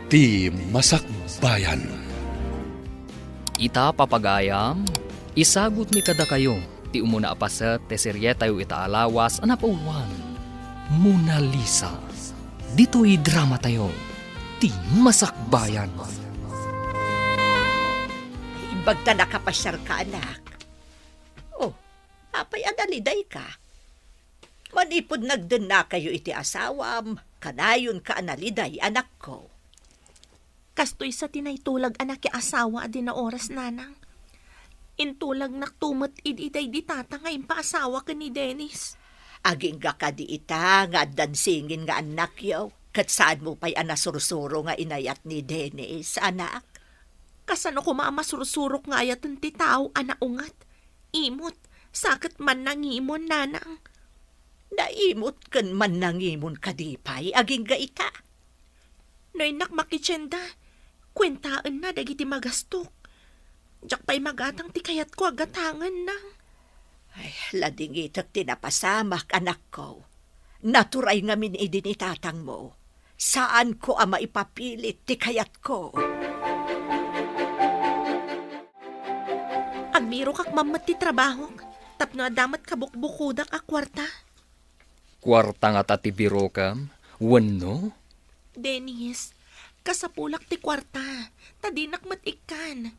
Ti Masakbayan. Ita papagayam, isagot mi kada kayo, ti umuna apaset, te serye tayo itaalawas, anapawan. Mona Lisa. Dito'y drama tayo, ti Masakbayan. Imbag ta nakapasyar ka, anak. Oh, apay adaliday ka. Manipod nagden na kayo iti asawam, kanayon ka analiday, anak ko. Kastoy sa tinaytulag anak ya asawa adin na oras nanang. Intulag naktumot ididay di tata ngayon pa asawa ka ni Dennis. Aging ka di ita, nga dansingin nga anak yaw. Kat saan mo pa'y anasursuro nga inayat ni Dennis, anak? Kasano ko maamasursurok nga ayatan ti tao anaungat. Imot, sakit man nangimon nanang. Naimot kan man nangimon kadipay, aging ga ita. Noy nakmakitsenda, kwentaan na dagiti magastok. Diyak pa'y magatang ti kayat ko agatangan na. Ay, lading itak tinapasamak, anak ko. Naturay nga min idinitatang mo. Saan ko ama ipapilit ti kayat ko? Agbiro kak mamat ti trabaho, tapno adamat kabukbukudak a kwarta. Kwarta nga tati biro kam, wano? Dennis, kasapulak ti kwarta, tadinak matikan.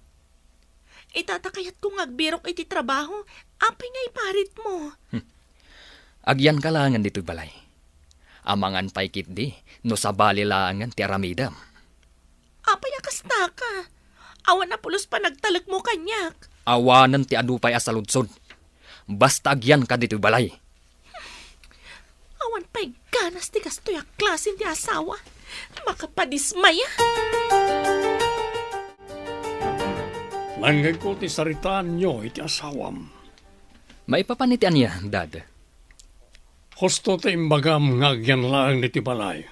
Itatakayat kong agbirok iti trabaho, apay nga iparit mo. Agyan kalangan dito'y balay. Amangan pa'y kit di, no sa balilangan ti aramidam. Apay akasta ka. Awan na pulos pa nagtalag mo kanyak. Awanan ti adupay asaludsod. Basta agyan ka dito'y balay. Awan pa'y ganas ti kastoy a klasin ti asawa. Makapadismaya. Langgay ko ti saritaan nyo iti asawam. Maipapanitian niya, dad. Husto ti imbagam nga agyan lang niti balay.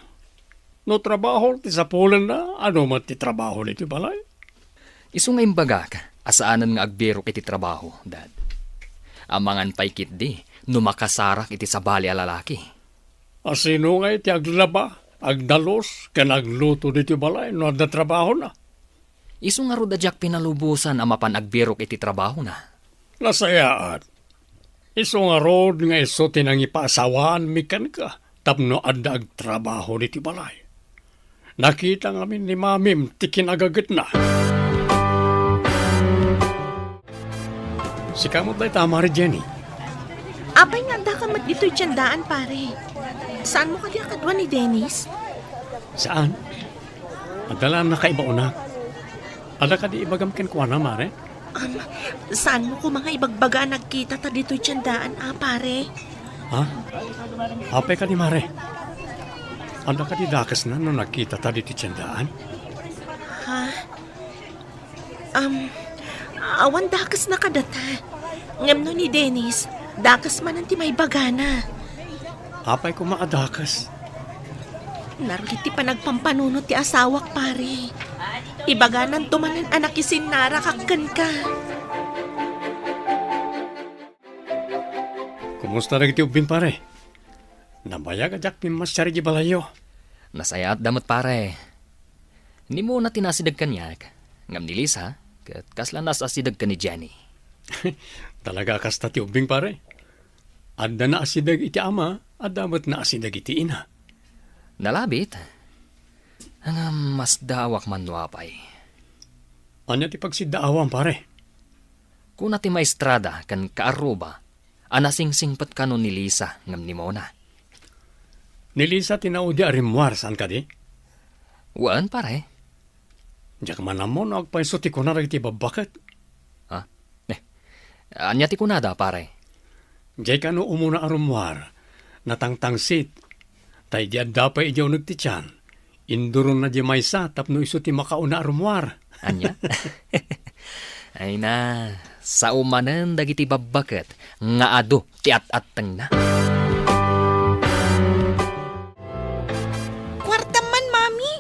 No trabaho ti sapulan na, ano man ti trabaho niti balay? Isu nga imbagak, asaanan nga agbirok iti trabaho, dad. Amangan pa'y kit di, no makasarak iti sabali a lalaki. Asino nga iti aglaba, agdalos, kan agluto niti balay, no adda trabaho na. Isu nga rodadyak pinalubusan amapan agbirok iti trabaho na. Nasayaan. Iso nga rod nga iso tinangipasawaan mikan ka, tapno adda agtrabaho niti balay. Nakita ngamin ni mamim ti kinagagat na. Si kamot na tama rin, Jenny. Apay nga da ka mat dito'y tiyandaan pare. Saan mo kadi akadwa ni Dennis? Saan? Adala na kaiba una. Ada ka di ibagam kenkwa na, mare? Saan mo ko mga ibagbaga nagkita ta dito'y tiyandaan pare? Ha? Apay ka ni mare? Ada ka di dakas na nung nagkita ta dito tiyandaan? Ha? Awan dakas na kadata. Ngam no ni Dennis, dakas man ang ti may bagana. Apay ko maadakas. Narugiti pa nagpampanunot ti asawak pare. Ibaganan tumanan anak isin narakakkan ka. Kumusta na iti ubing pare? Nabayag ajak pimas sari di balayo. Nasayat damot pare. Ni mo na tinasidag kanyak. Ngam ni Lisa, kat kasla nasasidag ka ni Jenny. Talaga kasta ti ubing pare. Adda na asidag iti ama, adamat na asidag iti ina. Nalabit. Ang mas dawak man wapay. Anya ti pagsidaawan pare? Kung nati maestrada kan kaaruba, anasingsingpat ka no ni Lisa ngam ni Mona. Ni Lisa tinaudi arimwar saan ka di? Waan pare? Diyak manamon agpaiso ti kunara iti babakat. Ha? Anya ti kunada pare? Diyay ka no umuna arumwar, natangtangsit, tay di adapay idiyaw nagtityan. Induron na di maysa, tapno iso ti makauna arumwar. Anya? Ay na, sa umanan dagiti babakat, nga ado ti at-ateng na. Kwarta man, mami.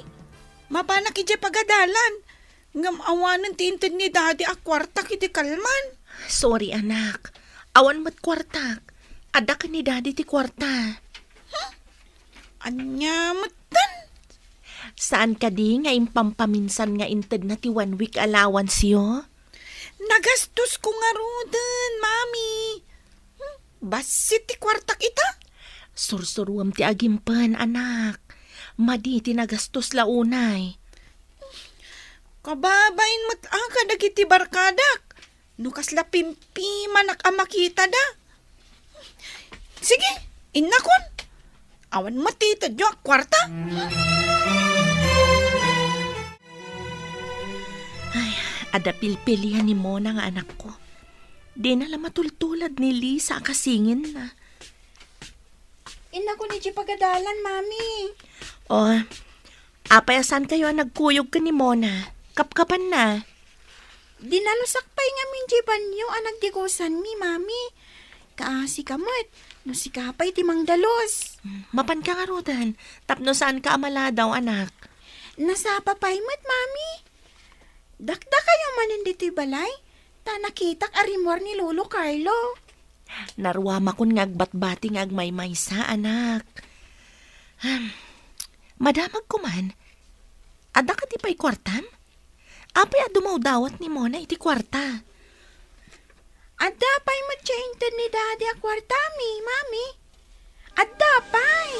Mabanak iti pagadalan. Ngam awanan ti intid ni daddy a kwarta kiti kalman. Sorry anak. Awan mat kwartak. Ada ka ni daddy ti kwarta. Anya matan. Saan ka di nga impampaminsan nga inted na ti 1 week allowance yo? Nagastos ko nga rodan, mami. Basit ti kwartak ita. Sursuruam ti agimpan, anak. Madi ti nagastos launay. Kababain mat-aka dagiti barkadak. Nukas la pimpi manak amakita da. Sige, inakon. Awan matita jo ak kwarta. Ada pilpilihan ni Mona nga anak ko. Di na la matultulad ni Lisa kasingin na. Ina ko ni pagadalan, mami. O, apayasan kayo ang nagkuyog ka ni Mona. Kapkapan na. Dinalusak pa'y nga minji banyo ang nagdigusan mi, mami. Kaasi kamot, no si kapay timang dalos. Mapan ka nga rodan. Tapno saan ka amala daw, anak? Nasa papay mo't, mami. Dakda kayo manin dito'y balay. Ta nakitak arimor ni Lolo Carlo. Narwama kun ngagbat-bati ngagmay-maysa, anak. Madamag ko man. Ada ka di pa'y kwartam? Apay adumaw dawat ni Mona iti kwarta. Adda pa'y matchainted ni Daddy a kwartami, mami. Adda pa'y.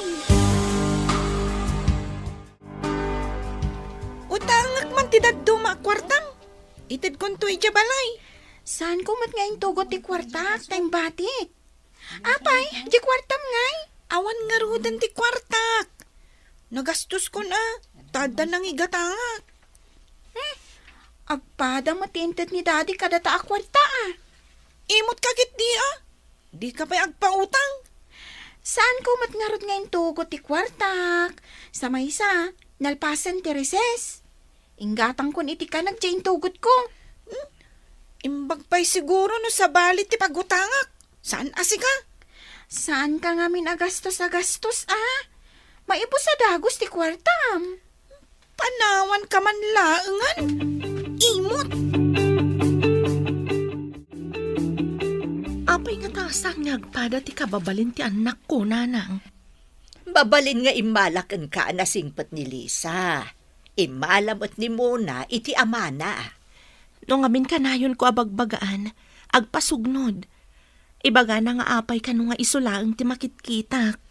Utangak man ti daduma ak kwartam. Itid kon to ija balay. Saan ko mat ngayon tugot ti kwarta tayong batik? Apay, di kwartam ngay. Awan nga rodan ti kwartak. Nagastos ko na. Tada nang igatangak. Agpada matinted ni Daddy kadata a kwarta ah. Imot kagit di ah. Di ka pa'y agpautang. Saan ko mat ngarot ngayon tugot ti kwartak? Sa maysa, nalpasan ti reses. Ingatang kun iti ka nagjain tugot ko. Imbag pa'y siguro no sa balit ti pagutangak. Saan asika? Saan ka nga minagastos-agastos ah? Maibo sa dagos ti kwartam. Panawan ka man laengan. Imot. Apay nga tasan ngagpada ti kababalin ti anak ko, nanang. Babalin nga imalakan ka na singpat ni Lisa. Imalamot ni Mona iti amana. Nung amin kanayon ko abagbagaan, agpasugnod. Ibaga na nga apay ka nung nga isulaang ti makitkitak.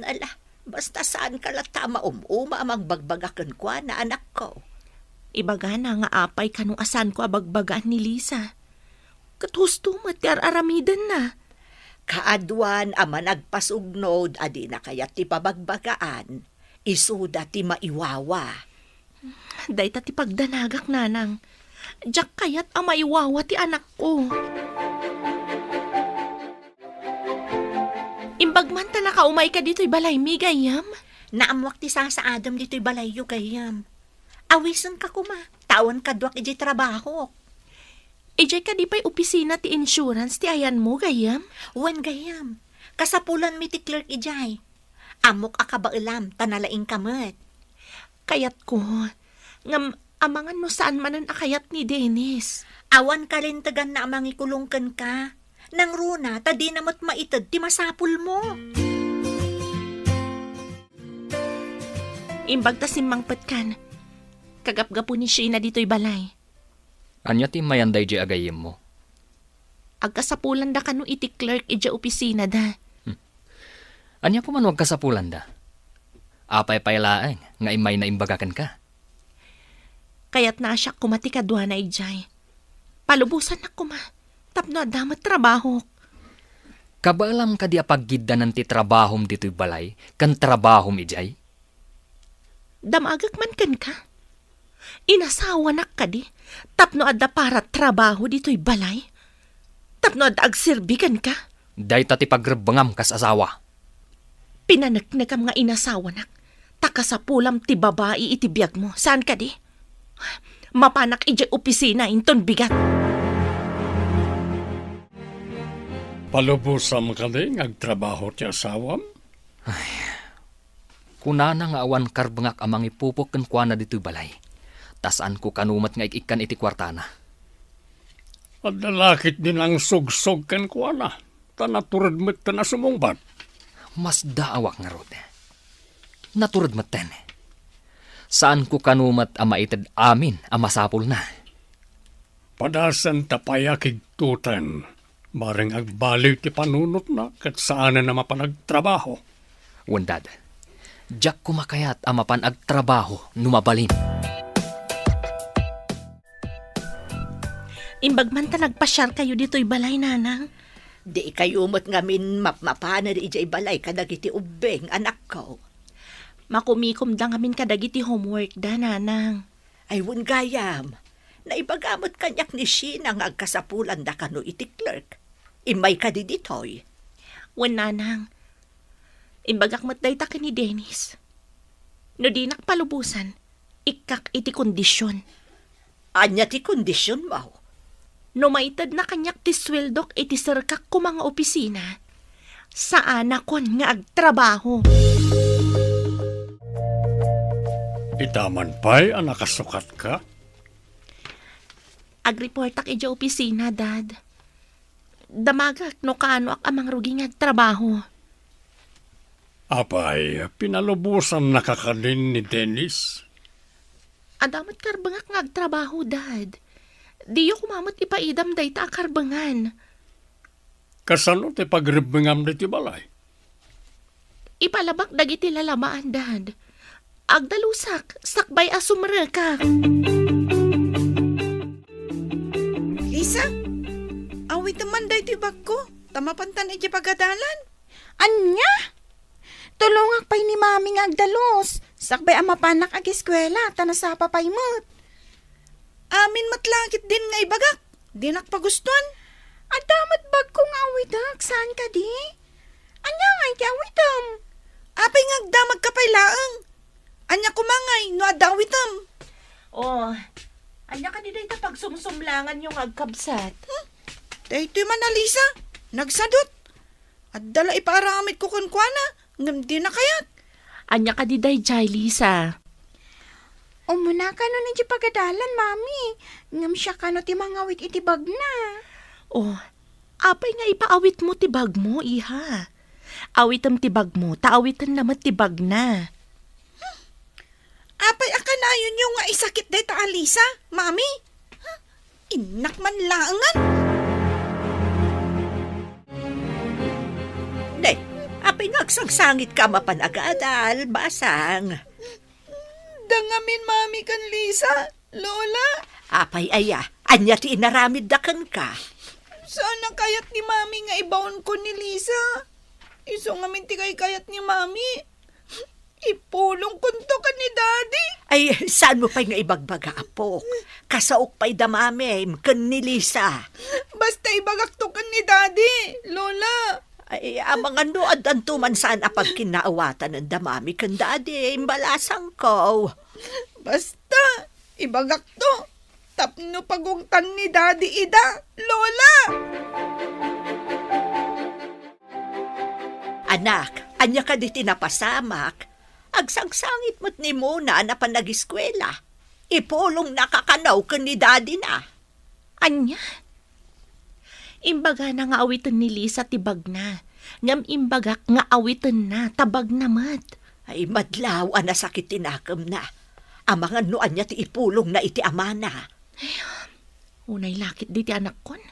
Ala, basta saan ka lang tama umuma magbagbagakan kwa na anak ko. Ibaga na nga apay ka nung asan ko abagbagaan ni Lisa. Katusto mo ti aramidan na. Kaadwan ama nagpasugnod adi na kaya ti pabagbagaan. Isuda ti maiwawa. Dahita ti pagdanagak, nanang. Diyak kayat amaiwawa ti anak ko. Imbagman ta nakaumay ka dito'y balay mi, gayam. Naamwak ti sa Adam dito'y balayo gayam. Awisan ka kuma, tawan kadwak iji trabaho. Ijay ka di pa'y opisina ti insurance ti ayan mo, gayam. Wan gayam, kasapulan mi ti clerk ijay. Amok akabailam, tanalaing kamat. Kayat ko, ngam amangan no saan manan akayat ni Dennis. Awan kalintagan na amang ikulungkan ka. Nang runa, tadi namot maitad ti masapul mo. Imbag ta simangpet kan. Kagapgapo ni Sheena dito'y balay. Anya ti mayanday di agayim mo. Agkasapulan da kanu iti clerk ija opisina da. Anya po man wag kasapulan da. Apay paylaeng nga imay na imbagakan ka. Kaya't na siya kumati kadwa na ijay. Palubusan na kuma. Tapno adamat trabaho. Kabalam ka di apagiddanan ti trabahom dito'y balay, kan trabahom ijay? Damagak man kan ka. Inasawa nak ka di. Tapno adda para trabaho dito'y balay. Tapno adda agsirbigan ka. Dahita ti pagrebengam kas asawa. Pinanagnagam nga inasawa nak. Takasapulam ti babae iti biyag mo. Saan ka di? Mapanak ijay opisina inton bigat. Palubusam ka di ngagtrabaho ti asawam? Kunana nga awan karbengak amang ipupok ken kuana dito'y balay. Tasaan ko kanumat nga ikikan iti kwartana. At lalakit din ang sugsog kan kuha na. Tanaturad mo't ka na sumungbat. Mas daawak nga rod. Naturad maten. Saan ko kanumat ang maitid amin ang masapul na? Padasan tapaya kigtutan. Maring agbaliw ti panunot na kat saan na mapanagtrabaho. Wandad, jak kumakayat ang mapanagtrabaho numabalin. Imbagman ta nagpasyar kayo dito'y balay, nanang. Di kayo mo't ngamin mapmapana di ijay balay kadagiti ubeng anak ko. Makumikom da ngamin kadagiti homework da, nanang. Ay wun gayam, naibagamot kanyak ni Sheena nga agkasapulan da kano iti clerk. Imay ka di ditoy. Wan, nanang. Imbagak matday ta ka ni Dennis. No di nakpalubusan, ikak iti kondisyon. Anya ti kondisyon mo. No maitad na kanyak ti sweldok iti serkak ko mga opisina, saan akon nga agtrabaho. Itaman pa'y ang nakasukat ka? Agreportak iti opisina, Dad. Damagak no kaano ak amang ruging agtrabaho. Apay, pinalubusan nakakanin ni Dennis. Adamat karbangak nga agtrabaho, Dad. Diyo kumamot ipaidam day ta akarbangan. Kasano ti pagribingam diti balay? Ipalabak dagiti lalamaan, Dad. Agdalusak, sakbay asumre ka. Lisa, awit naman day ti bag ko. Tamapantan iti pagadalan. Anya? Tulungak pa'y ni mami nga agdalos. Sakbay ang mapanak ag eskwela, tanasapa pa'y mo't. Amin matlangit din nga ibagak. Di nakpagustuhan. Adamat bag kong awitak, saan ka di? Anya nga iti awitam? Apay nga agdamag kapay laang. Anya kumangay, no adawitam. Oh, anya ka di day ta pagsumsumlangan yung agkabsat. Dahito man na Lisa, nagsadot. At dala iparamit ko kunkwana, ngam di na kayat. Anya ka di day jay, Lisa. Umuna ka no ni pagadalan, mami. Ngam siya ka no ti mangawit iti bag na. Oh, apay nga ipaawit mo tibag mo, iha. Awitam tibag mo, taawitan naman tibag na. Apay akanayon yung nga isakit day ta Alisa, mami. Inak man laangan. Ne, apay nagsangsangit ka mapanagadal, basang. Dangamin mami kan Lisa, Lola. Apay aya, anya ti inaramid dakan ka. Sana kayat ni mami nga ibawon ko ni Lisa. Iso nga minti kay kayat ni mami. Ipulong kunto ka ni daddy. Ay, saan mo pa'y nga ibagbaga, apok? Kasaok pa'y damamim, kan ni Lisa. Basta ibagak to ka ni daddy, Lola. Ay, amang ano, adan tuman saan apag kinaawatan ng damami kan dadi, imbalasang ko. Basta, ibagak to. Tapno pagungtan ni daddy ida, Lola. Anak, anya ka di tinapasamak. Agsangsangit mo't ni Mona na panag-eskwela. Ipulong nakakanaw kan ni daddy na. Anya? Imbaga na nga awitan ni Lisa tibag na. Ngam imbagak nga awitan na tabag namat. Ay, madlaw na sakit tinakam na. Amang anuan niya ti ipulong na iti amana. Unay lakit di ti anak kon.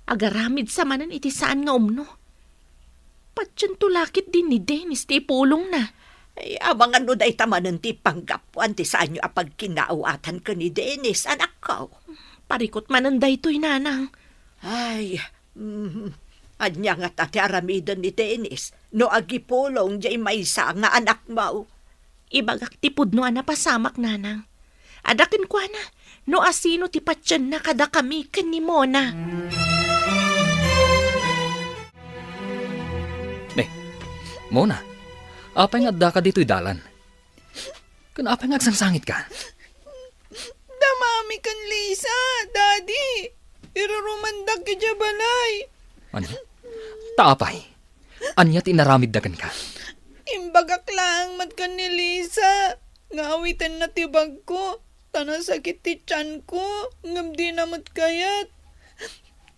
Agaramid sa manan iti saan nga umno. Patyan to lakit din ni Dennis ti ipulong na. Ay, amang ano day tamanan ti panggapuan ti saan nyo apag kinaawatan ka ni Dennis, anak ko. Parikot mananday to'y nanang. Ay, anya nga tati aramidan ni Dennis, no agipulong jay maysa nga anak mo. Ibagak tipod no ana pasamak nanang. Adakin ko na, no asino ti patyan na kada kami kan ni Mona. Mona, apay nga da ka dito'y dalan. Kan apay nga agsangsangit ka. Damami kan Lisa, daddy. Irurumandag ka dya balay. Ano? Taapay. Anya tinaramid dagan ka. Imbagak lang mat kan ni Lisa. Ngawitan na tibag ko. Tanang sakit ti tiyan ko. Ngam di namat kayat.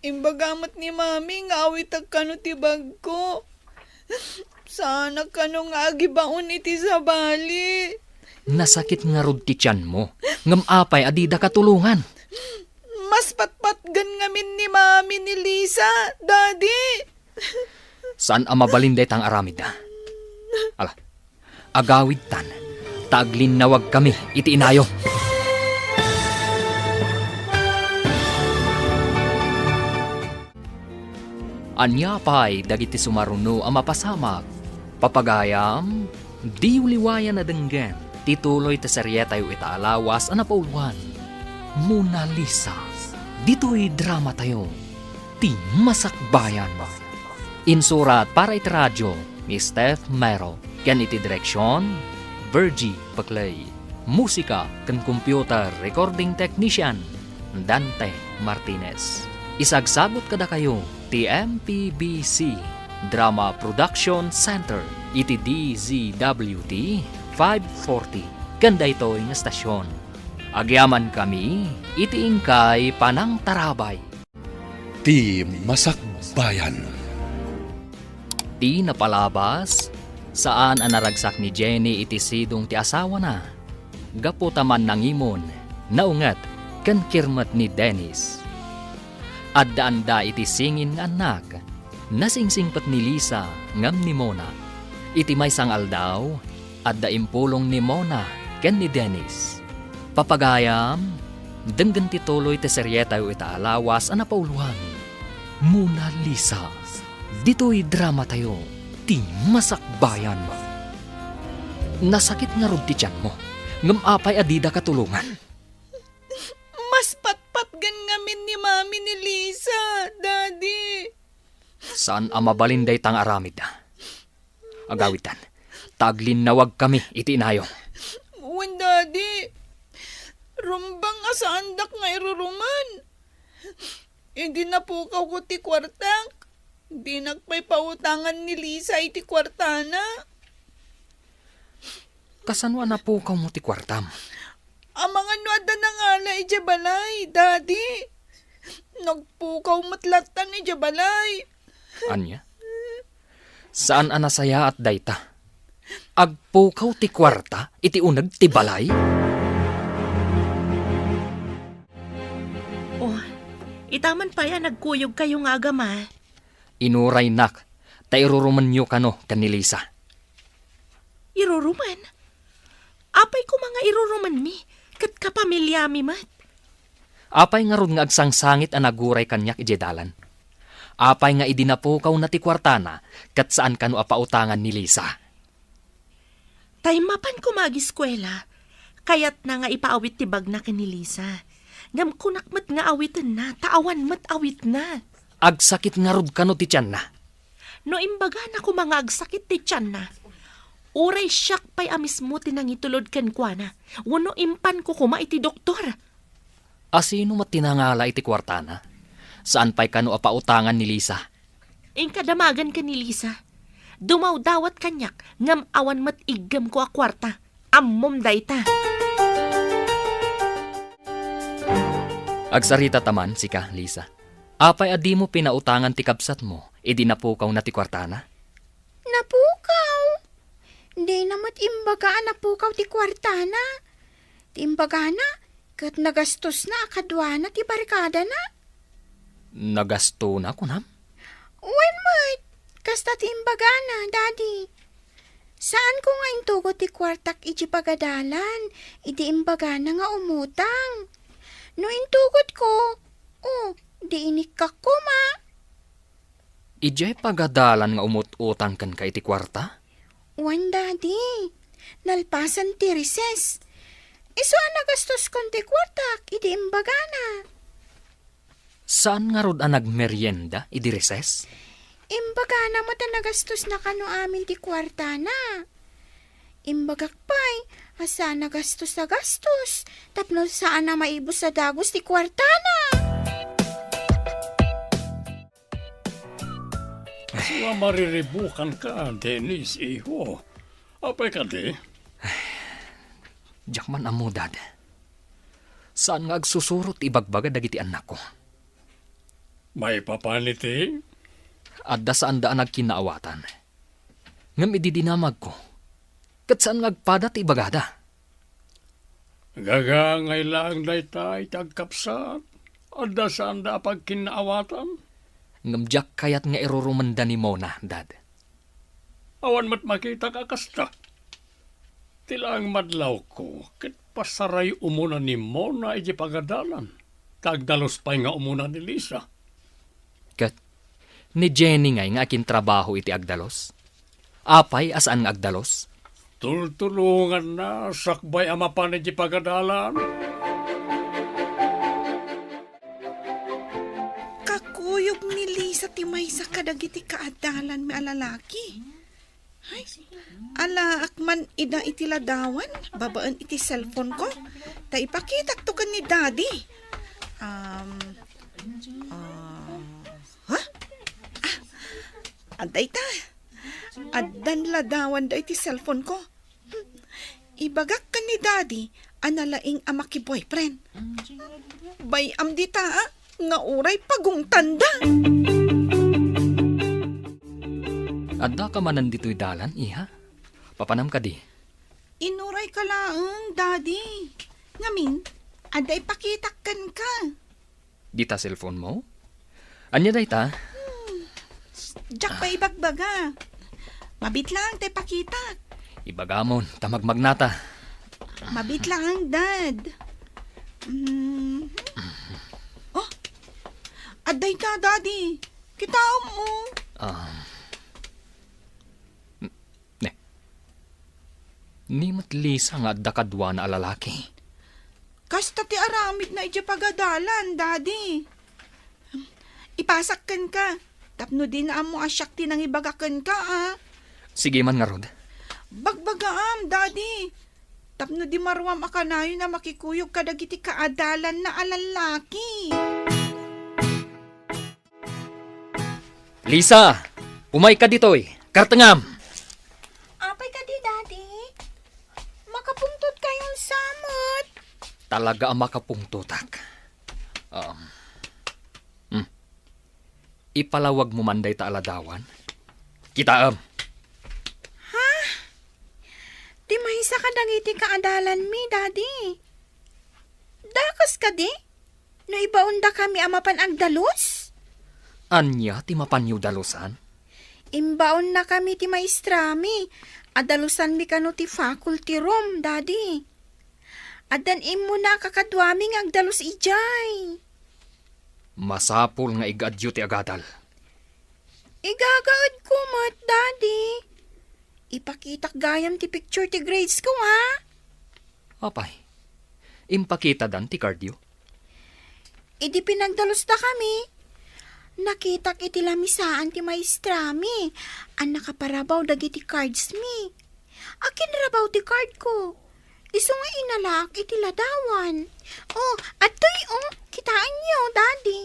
Imbagamat ni mami ngawitag kano tibag ko. Sana kano nga agibaon iti sa bali. Nasakit nga rod ti tiyan mo. Ngam apay adida katulungan. Mas patpatgan ngamin ni Mami ni Lisa, Daddy. Saan ang mabalinday tang aramid na? Ala, agawid tan. Taglin nawag kami, iti inayo. Anya pa'y dagiti sumaruno ang mapasamak. Papagayam, di uliwayan na denggen. Tituloy ta serye tayo itaalawas ang napauluan. Mona Lisa. Dito'y drama tayo. Ti Masakbayan. Insurat para iti radyo ni Steph Mero. Ken iti direksyon, Virgie Paclay. Musika ken computer recording technician, Dante Martinez. Isagsagot kada kayo, ti MPBC Drama Production Center, iti DZWT 540. Ganda ito yung estasyon. Agyaman kami, iti ingkay Panang Tarabay. Ti Masakbayan. Di napalabas, saan ang naragsak ni Jenny iti sidong ti asawa na. Gaputaman ng imon, naungat, kan kirmat ni Dennis. Adda-anda iti singin nga anak, nasingsingpat ni Lisa ngam ni Mona. Iti may sangal daw, adda impulong ni Mona ken ni Dennis. Papagayam, denggan ti tuloy ti serye tayo itaalawas ang napauluan. Mona Lisa. Dito'y drama tayo, ti Masakbayan. Nasakit nga rod ti tiyan mo, ngam apay adida katulungan. Mas patpatgan ngamin ni Mami ni Lisa, Daddy. Saan ang mabalinday tang aramid na? Agawitan, taglin nawag kami, iti inayo. Uwan, Daddy. Rumbang asandak nga iruruman. Hindi na po ko ti kwartang. Di nagpay pautangan ni Lisa iti kwartana. Kasanwa na po ka mo ti kwartam? Ang mga nuada na nga na ijabalay, Daddy. Nagpukaw matlatan ijabalay. Anya? Saan anasaya at dayta? Agpukaw ti kwarta, iti unag ti balay? Oh, itaman pa yan, nagkuyog kayo nga agama. Inuray nak, tairuruman nyo kano kanilisa. Iruruman? Apay ko mga iruruman mi, kat kapamilya mi mat. Apay nga ron nga agsangsangit ang naguray kanyak ijedalan. Apay nga idinapukaw na ti kwartana, kat saan kano apautangan ni Lisa. Taymapan ko mag-eskwela, kayat na nga ipaawit ti bag na ni Lisa. Ngam kunakmat nga awitan na, taawan mat awit na. Agsakit nga rod kano ti tiyan na. No imbaga na ko mga agsakit ti tiyan na. Uray siyak pa'y amis mo tinangitulod ken kwa na. Wano impan ko kuma iti doktor. Asino matinangala iti kwartana? Saan pa'y kano apautangan ni Lisa? Kadamagan ka ni Lisa. Dumaw dawat kanyak, ngam awan mat igam ko a kwarta. Ammom dayta. Agsarita taman, sika, Lisa. Apay adi mo pinautangan ti kabsat mo, idi napukaw na ti kwartana? Napukaw. Di namat imbaga napukaw ti kwartana. Ti imbaga na, kat nagastos na akadwa na ti barikada na. Nagasto na, kunam? When mat, kasta ti imbaga na, Daddy. Saan ko nga intugo ti kwartak iti pagadalan, iti imbaga na nga umutang. No intugot ko, di inikak ko ma. Ijay pagadalan nga umut-utang kan ka iti kwarta? Wan, Daddy. Nalpasan ti recess. Iso ang nagastos kon ti kwartak, iti imbaga na. Saan nga rod ang nagmerienda, idi reses? Imbaga na mo ta nagastos na kano amin ti kwarta na. Imbagak pa'y, asa nagastos na gastos. Tapno saan na maibos sa dagos ti kwarta na. Nga mariribukan ka, Dennis, iho. Apay ka di? Jakman amo, dad. Saan nga agsusurot ibagbaga dagiti anak ko? May papaniti? Adda saan daan nagkinaawatan. Ngam ididinamag ko. Kat saan nga agpadat ibagada? Gagangay lang daytay tagkapsat. Ada saan da pagkinaawatan. Ngamjak kayat nga irurumanda ni Mona, Dad. Awan mat makita ka kasta. Tilang madlaw ko, kit pasaray umuna ni Mona iji pagadalan. Tagdalos pa nga umuna ni Lisa. Kat, ni Jenny nga akin trabaho iti agdalos. Apay asaan nga agdalos? Tultulungan na, sakbay ama pa ni iji pagadalan. Kakuyog ni Lisa timay sa kadagiti kaadalan mi alalaki. Ay, ala akman ida iti ladawan, babaan iti cellphone ko. Ta ipakita to kan ni Daddy. Ha? Aday ta. Addan ladawan da iti cellphone ko. Ibagak kan ni Daddy, analaing ama ki boyfriend. Bayam di ta, nga uray pagong tanda. Adda ka manan dito'y dalan, iha? Papanam ka di. Inuray ka laang, Daddy. Ngamin, aday pakitakan ka. Dita cellphone mo? Anya day ta? Diyak pa ibagbaga. Mabit lang, tay pakitak. Ibagamon, tamagmagnata. Mabit lang, Dad. Oh, aday ka, Daddy. Kita mo. Ni Lisa nga adda kadwa na alalaki. Kasta ti aramid na iti pagadalan, Daddy. Ipasakkan ka. Tapno din na mo asyak ti nang ibagakan ka, Sige man nga rod. Bagbagaam, Daddy. Tapno di marwam akanayo na makikuyog kadagiti kaadalan na alalaki. Lisa! Umay ka dito'y! Kartangam! Apay ka di, Daddy. Makapungtot kayong samot. Talaga ang makapungtutak. Ipalawag mo manday ta aladawan. Kitaam. Di mahisa ka dagiti kaadalan mi, Daddy. Dakas ka di? No ibaunda kami amapan agdalos? Anya ti mapanyo dalusan? Imbaon na kami ti maestrami. Adalusan mi kano ti faculty room, Daddy. Adan imo na kakadwaming agdalos ijay. Masapul nga igadyo ti agadal. Igagaad ko mat, Daddy. Ipakitak gayam ti picture ti grades ko, ha? Apay, impakita dan ti cardio. Idi pinagdalos na kami. Nakitak iti lamisaan ti maestrami. An nakaparabaw dagiti cards mi. Akin rabaw ti card ko. Iso nga inalak iti ladawan. Oh, atoy kitaan niyo, Daddy.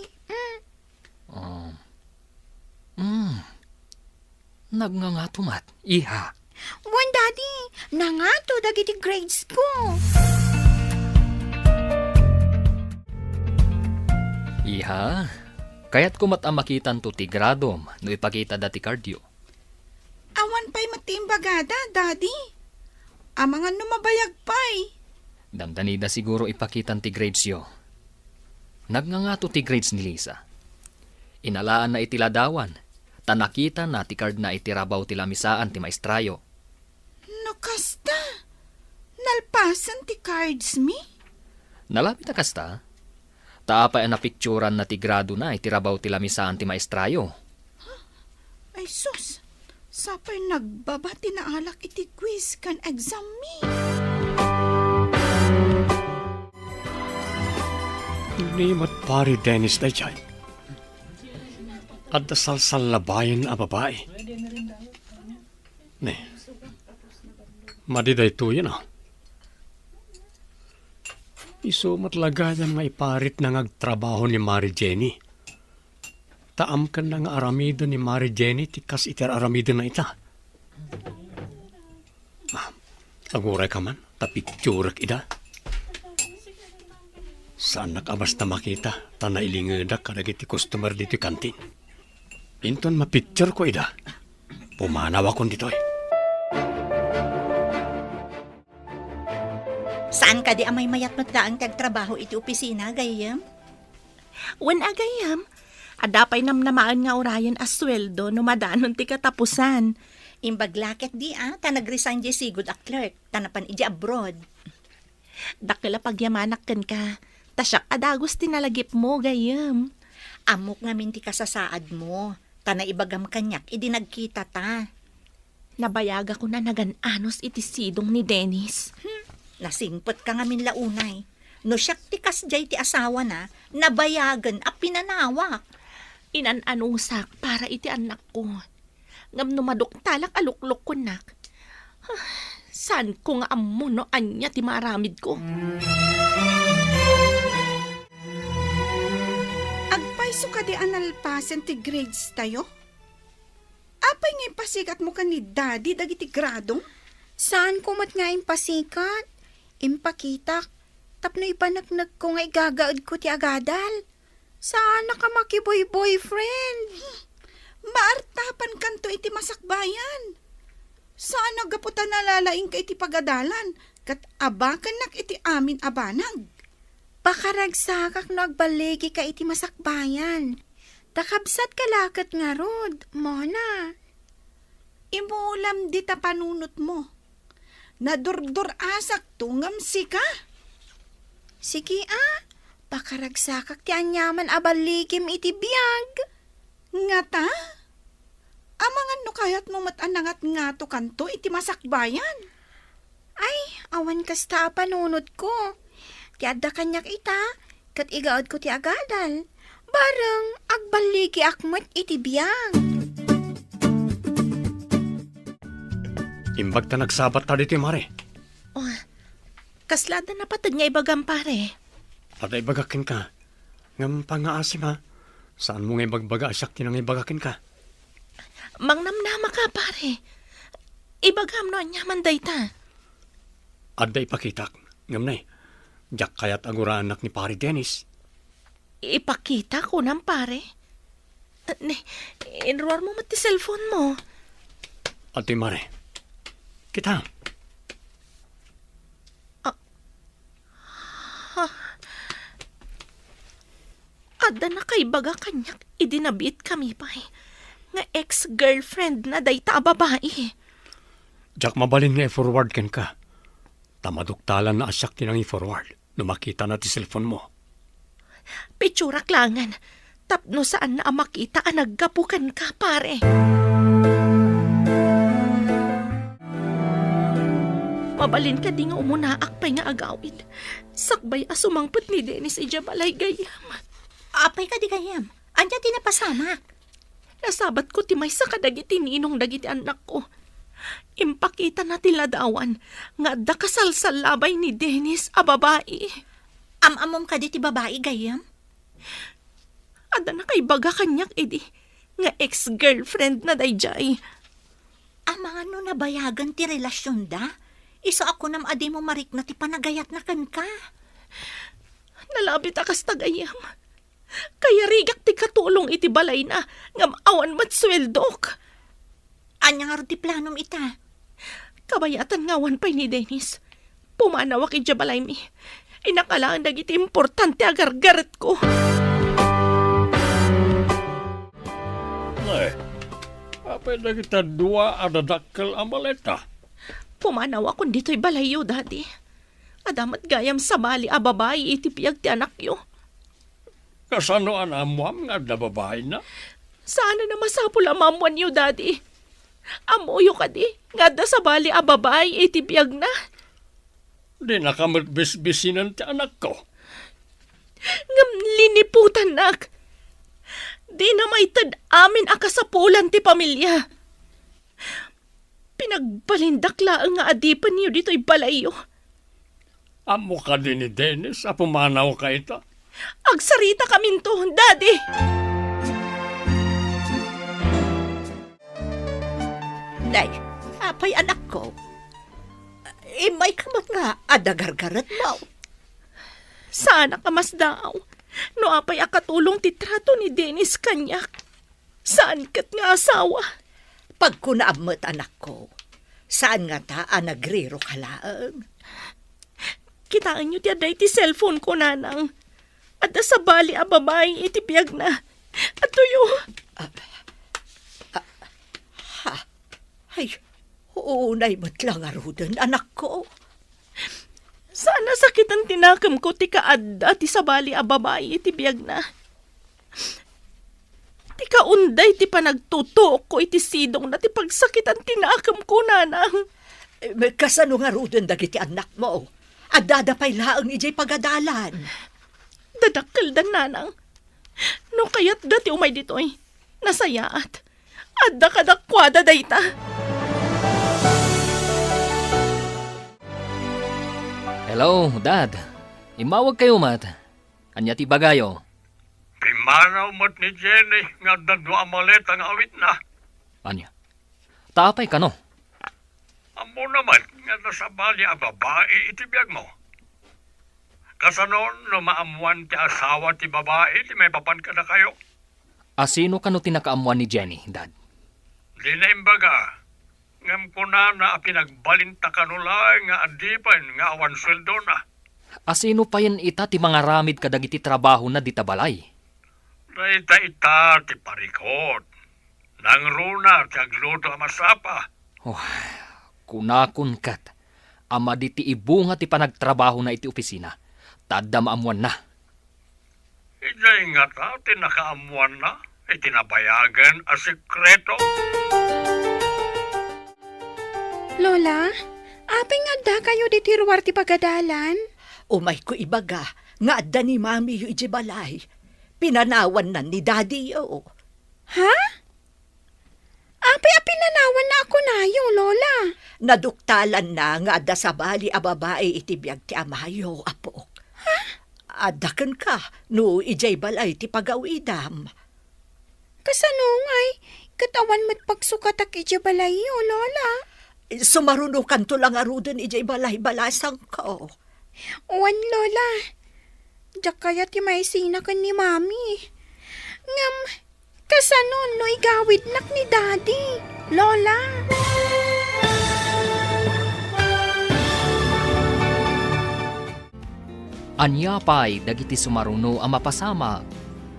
Nagngangato mat, iha. Wan, Daddy. Nangato dagiti grades ko. Iha, kaya't kumat ang makitan to ti gradom no ipakita dati cardio. Awan pa'y matimbagada, Daddy. Amangan numabayag pa'y. Damdanida siguro ipakitan ti grades yo. Nagngangato ti grades ni Lisa. Inalaan na itiladawan. Tanakita na ti card na itirabaw ti lamisaan ti maestrayo. No kasta. Nalpasan ti cards mi? Nalapit na kasta. Taapay ang napicturan na ti grado na itirabaw ti lamisaan ti maestrayo. Ay sus. Sapay nagbabati na alak iti quiz kan exam mi. Ni matpari Dennis day chay. At dasal labayan a babae. Ne. Madiday to yan Iso matlagayan nga iparit na ngagtrabaho ni Mari Jenny. Taam ka na nga aramido ni Mari Jenny tikas iter aramido na ita. Aguray ka man, tapicturak ida. Saan nakabas na makita, tanailingadak kadagiti customer dito kantin. Inton mapicture ko ida. Pumanaw akong dito Saan Saan ka di amay mayat matlaang tagtrabaho iti opisina, gayam? Wan agayam, adapay namnamaan nga orayan as sweldo no madanon ti katapusan. Imbaglaket di ta nag-resign di sigud a clerk, tanapan iji abroad. Dakila pagyamanak ken ka, tasyak adagos tinalagip mo gayam. Amok nga minti kasasaad mo, tana ibagam kanyak, idi nagkita ta. Nabayaga ko na nagananos iti sidong ni Dennis. Nasingpot ka nga min launay. No siyak ti kasjay ti asawa na, nabayagan a pinanawak. Inananusak para iti anak ko. Ngam numadok talak aluklok ko nak. Saan ko nga ammo no anya ti maramid ko? Agpaiso ka di analpasen ti grades tayo? Apay nga pasikat mo ka ni daddy dagiti gradong? Saan ko mat nga impasikat? Impakitak. Tapno ipanagnag ko nga igagaod ko ti agadal. Saan ka makiboy-boyfriend? Maartapan kanto iti masakbayan. Saan nagaputan nalalaing ka iti pagadalan? Kat abakan nak iti amin abanag. Pakaragsakak no agbalegi ka iti masakbayan. Takabsat kalakat nga rod, Mona. Imulam di ta panunot mo. Nadurdur asak tungam sika. Sige pakaragsakak ti anyaman abaligim iti biyag. Nga ta? Amangan no kayat mo matanangat nga to kanto iti masakbayan. Ay, awan kasta panunot ko. Ti adda kanyak ita, kat igaod ko ti agadal. Bareng agbaligi akmat iti biyag. Imbag ta nagsabat ta diti mare. Kaslada na patad nga ibagam pare. At ibagakin ka. Ngam pangaasim ha. Saan mo nga ibagbaga asyak tinang ibagakin ka? Mangnamnama ka pare. Ibagam no anyaman dayta. Adda ipakitak. Ngam na Diyak kayat agura anak ni pare Dennis. Ipakita ko ng pare. Inruar mo mati cellphone mo. Ate mare. Kita. Ada na kay baga kanyak idinabit kami pa nga ex-girlfriend na dayta babae. Diyak mabalin nga i-forward ken ka. Tamaduktalan na asyak tinang i-forward. No makita na ti cellphone mo. Picturak langan. Tapno saan na makita ang naggapukan ka pare. Mabalin ka di nga umunaak pa nga agawid. Sakbay asumangpot ni Dennis ijabalay gayam. Apay ka di gayam, anya tinapasamak. Nasabat ko ti may sa kadagiti ninong dagiti anak ko. Impakita na tiladawan nga da kasalsal labay ni Dennis a babae. Amamom ka di ti babae gayam? Ada na kay baga kanyak edi nga ex-girlfriend na dayjay. Mga no nabayagan ti relasyon da? Iso ako nam adi mo marik na ti panagayat na kan ka. Nalabit akas tagayam. Kaya rigak ti katulong iti balay na ngam awan matsweldok. Anya nga ti planom ita? Kabayatan ngawan pa'y ni Dennis. Pumanawak ijabalay mi. Inakalaan dagiti importante agargaret ko. Ay, apay na kita dua adadakkel amaleta. Pumanaw akong dito'y balayo, daddy. Adamat gayam sa bali a babae itipiyag ti anak yo. Kasano anamuam nga na babae na? Sana na masapul ang mamuan yo, daddy. Amuyo ka di, nga da sa bali a babae itipiyag na. Di nakamatbisbisinan ti anak ko. Ngam liniputan nak. Di na may tad amin akasapulan ti pamilya. Pinagbalindakla nga adipan niyo dito'y balayo. Amo ka din ni Dennis, apumanaw ka ito. Agsarita kami to, daddy. Nay, apay anak ko. May kamot nga adagargarat mo. Sana ka mas daw. No apay akatulong ti trato ni Dennis kanyak. Saan kat nga asawa? Pag kunaamot anak ko, saan nga ta nagrero ka laang? kitaan nyo ti aday ti cellphone ko, nanang. At sa bali a babae iti biyag na. At tuyo. Ay, uunay mo't lang arudan, anak ko. Sana sakit ang tinakam ko ti kaadda ti sa bali a babae iti biyag na. Ti kaunday ti panagtutok ko iti sidong na ti pagsakit ang tinakam ko, nanang. Kasano nga rudan dagiti anak mo? At dadapay laang ijay pagadalan. Dadakkel dan, nanang. No kayat dati umay ditoy. Nasayaat. Adda kadakwada dayta. Hello, Dad. Imawag kayo, Mat. Anya ti bagayo. Pimanaw mo't ni Jenny nga dadwa amalet ang awit na. Anya? Taapay ka, no? Amo naman nga nasabali ang babae iti biyag mo. Kasanon no maamuan ti asawa ti babae ti may papan ka na kayo. Asino ka no tinakaamuan ni Jenny, Dad? Di na imbaga. Ngam ko na pinagbalinta kanulay nga adipan nga awan sweldo na. Asino pa yan ita ti mga ramid kadagiti trabaho na ditabalay? Ita ti parikot. Nang runa ti agluto ang masapa. Kunakun kat. Ama di ti ibunga ti panagtrabaho na iti opisina. Tadda maamuan na. Ijay nga ta, tinakaamuan na. Itinabayagan a sekreto. Lola, apay nga da kayo di tiruwar ti pagadalan? Umay ko ibaga, nga adda ni mami yu iji balay. Pinanawan na ni daddy yo. Ha? Apay pinanawan na ako na yung Lola. Naduktalan na nga adda sa bali a babae iti biyag ti amayo, apok. Ha? Adakan ka, no ijay balay ti pagawidam. Kasanungay, katawan mat pagsukatak iti balay yung Lola. Sumarunukan to lang arudan ijay balay-balasang ko. Uwan, Lola. Diyak kaya ti may sinakan ni Mami. Ngam, kasanon no igawid nak ni Daddy, Lola. Anya pa'y dagiti sumaruno ang mapasama.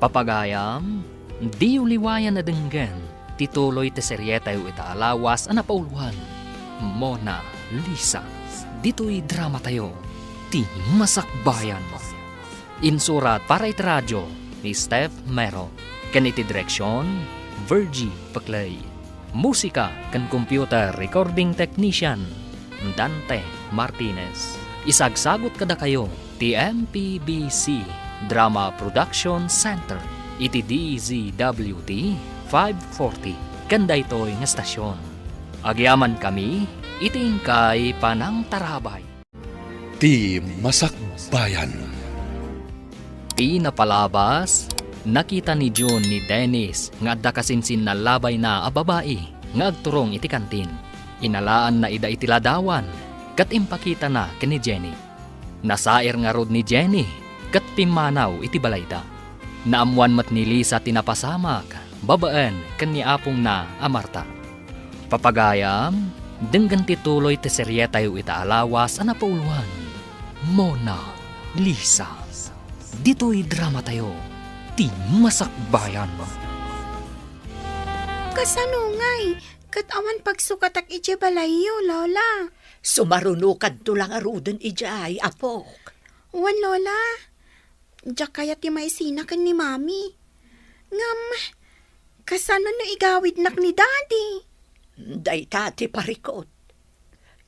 Papagayam, di uliwayan na denggan. Tituloy te seryeta yu itaalawas ang napauluan. Mona Lisa. Dito'y drama tayo. Ti Masakbayan. Insurat para iti radyo ni Steph Mero. Ken iti direksyon, Virgie Paclay. Musika ken computer recording technician, Dante Martinez. Isagsagot kada kayo, ti MPBC Drama Production Center. Iti DZWT 540. Kanda ito'y nga stasyon. Agyaman kami, itingkay panang tarabay. Ti Masakbayan. Ti napalabas, nakita ni John ni Dennis nga adda kasinsin na labay na a babae nga agturong iti kantin. Inalaan na ida iti ladawan, kat impakita na ken ni Jenny. Nasair nga rod ni Jenny, kat pimanaw iti balayda. Naamuan mat ni Lisa tinapasamak, babaan ken ni apong na a Marta. Papagayam, denggan tituloy ti seryeta yu itaalawas a napauluan. Mona Lisa. Dito'y drama tayo. Ti Masakbayan. Kasanungay, katawan pagsukatak iti balayo, Lola. Sumarunukan to lang arudan ijay, apok. Uwan, Lola. Diyak kaya ti may sinakan ni Mami. Ngam, kasano no igawid nak ni Daddy? Dayta ti parikot.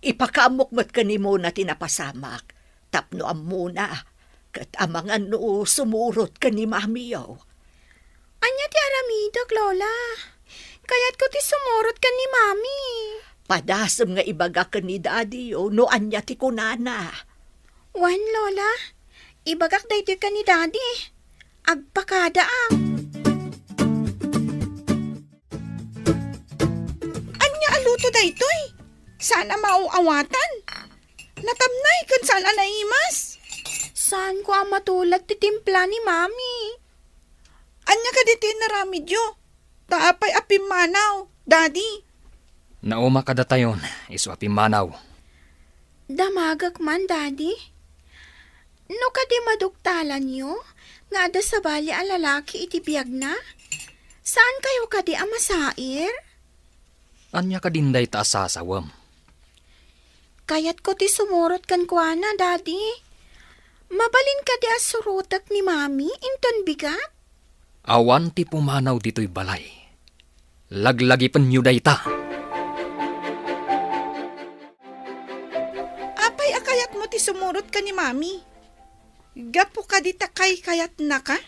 Ipakamok mat kanimo na tinapasamak. Tapno am muna. Kat amangan no sumurot ka ni mami yo. Anya ti aramidak, Lola. Kaya't ko ti sumurot ka ni Mami. Padasam nga ibaga ka ni daddy yo no anya ti kunana. Wan, Lola. Ibagak daytoy ka ni Daddy. Agpakada ang. Anya aluto daytoy? Sana mauawatan. Natamnay kan sana naimas. Saan ko ang matulad ti timpla ni Mami? Anya ka diti naramidyo. Taapay apimanaw, Daddy. Nauma kada tayon, iso apimanaw. Damagak man, Daddy. No kadi maduktalan nyo, nga ada sa bali a lalaki iti biyag na? Saan kayo kadi amasair? Anya ka dinday ta asasawam. Kayat ko ti sumurot kan kuana, Daddy. Mabalin kadi asurutak ni Mami, inton bigat? Awan ti pumanaw dito'y balay. Laglagi panyo dayta. Apay akayat mo ti sumurot ka ni Mami. Gapo ka di takay kayat na ka?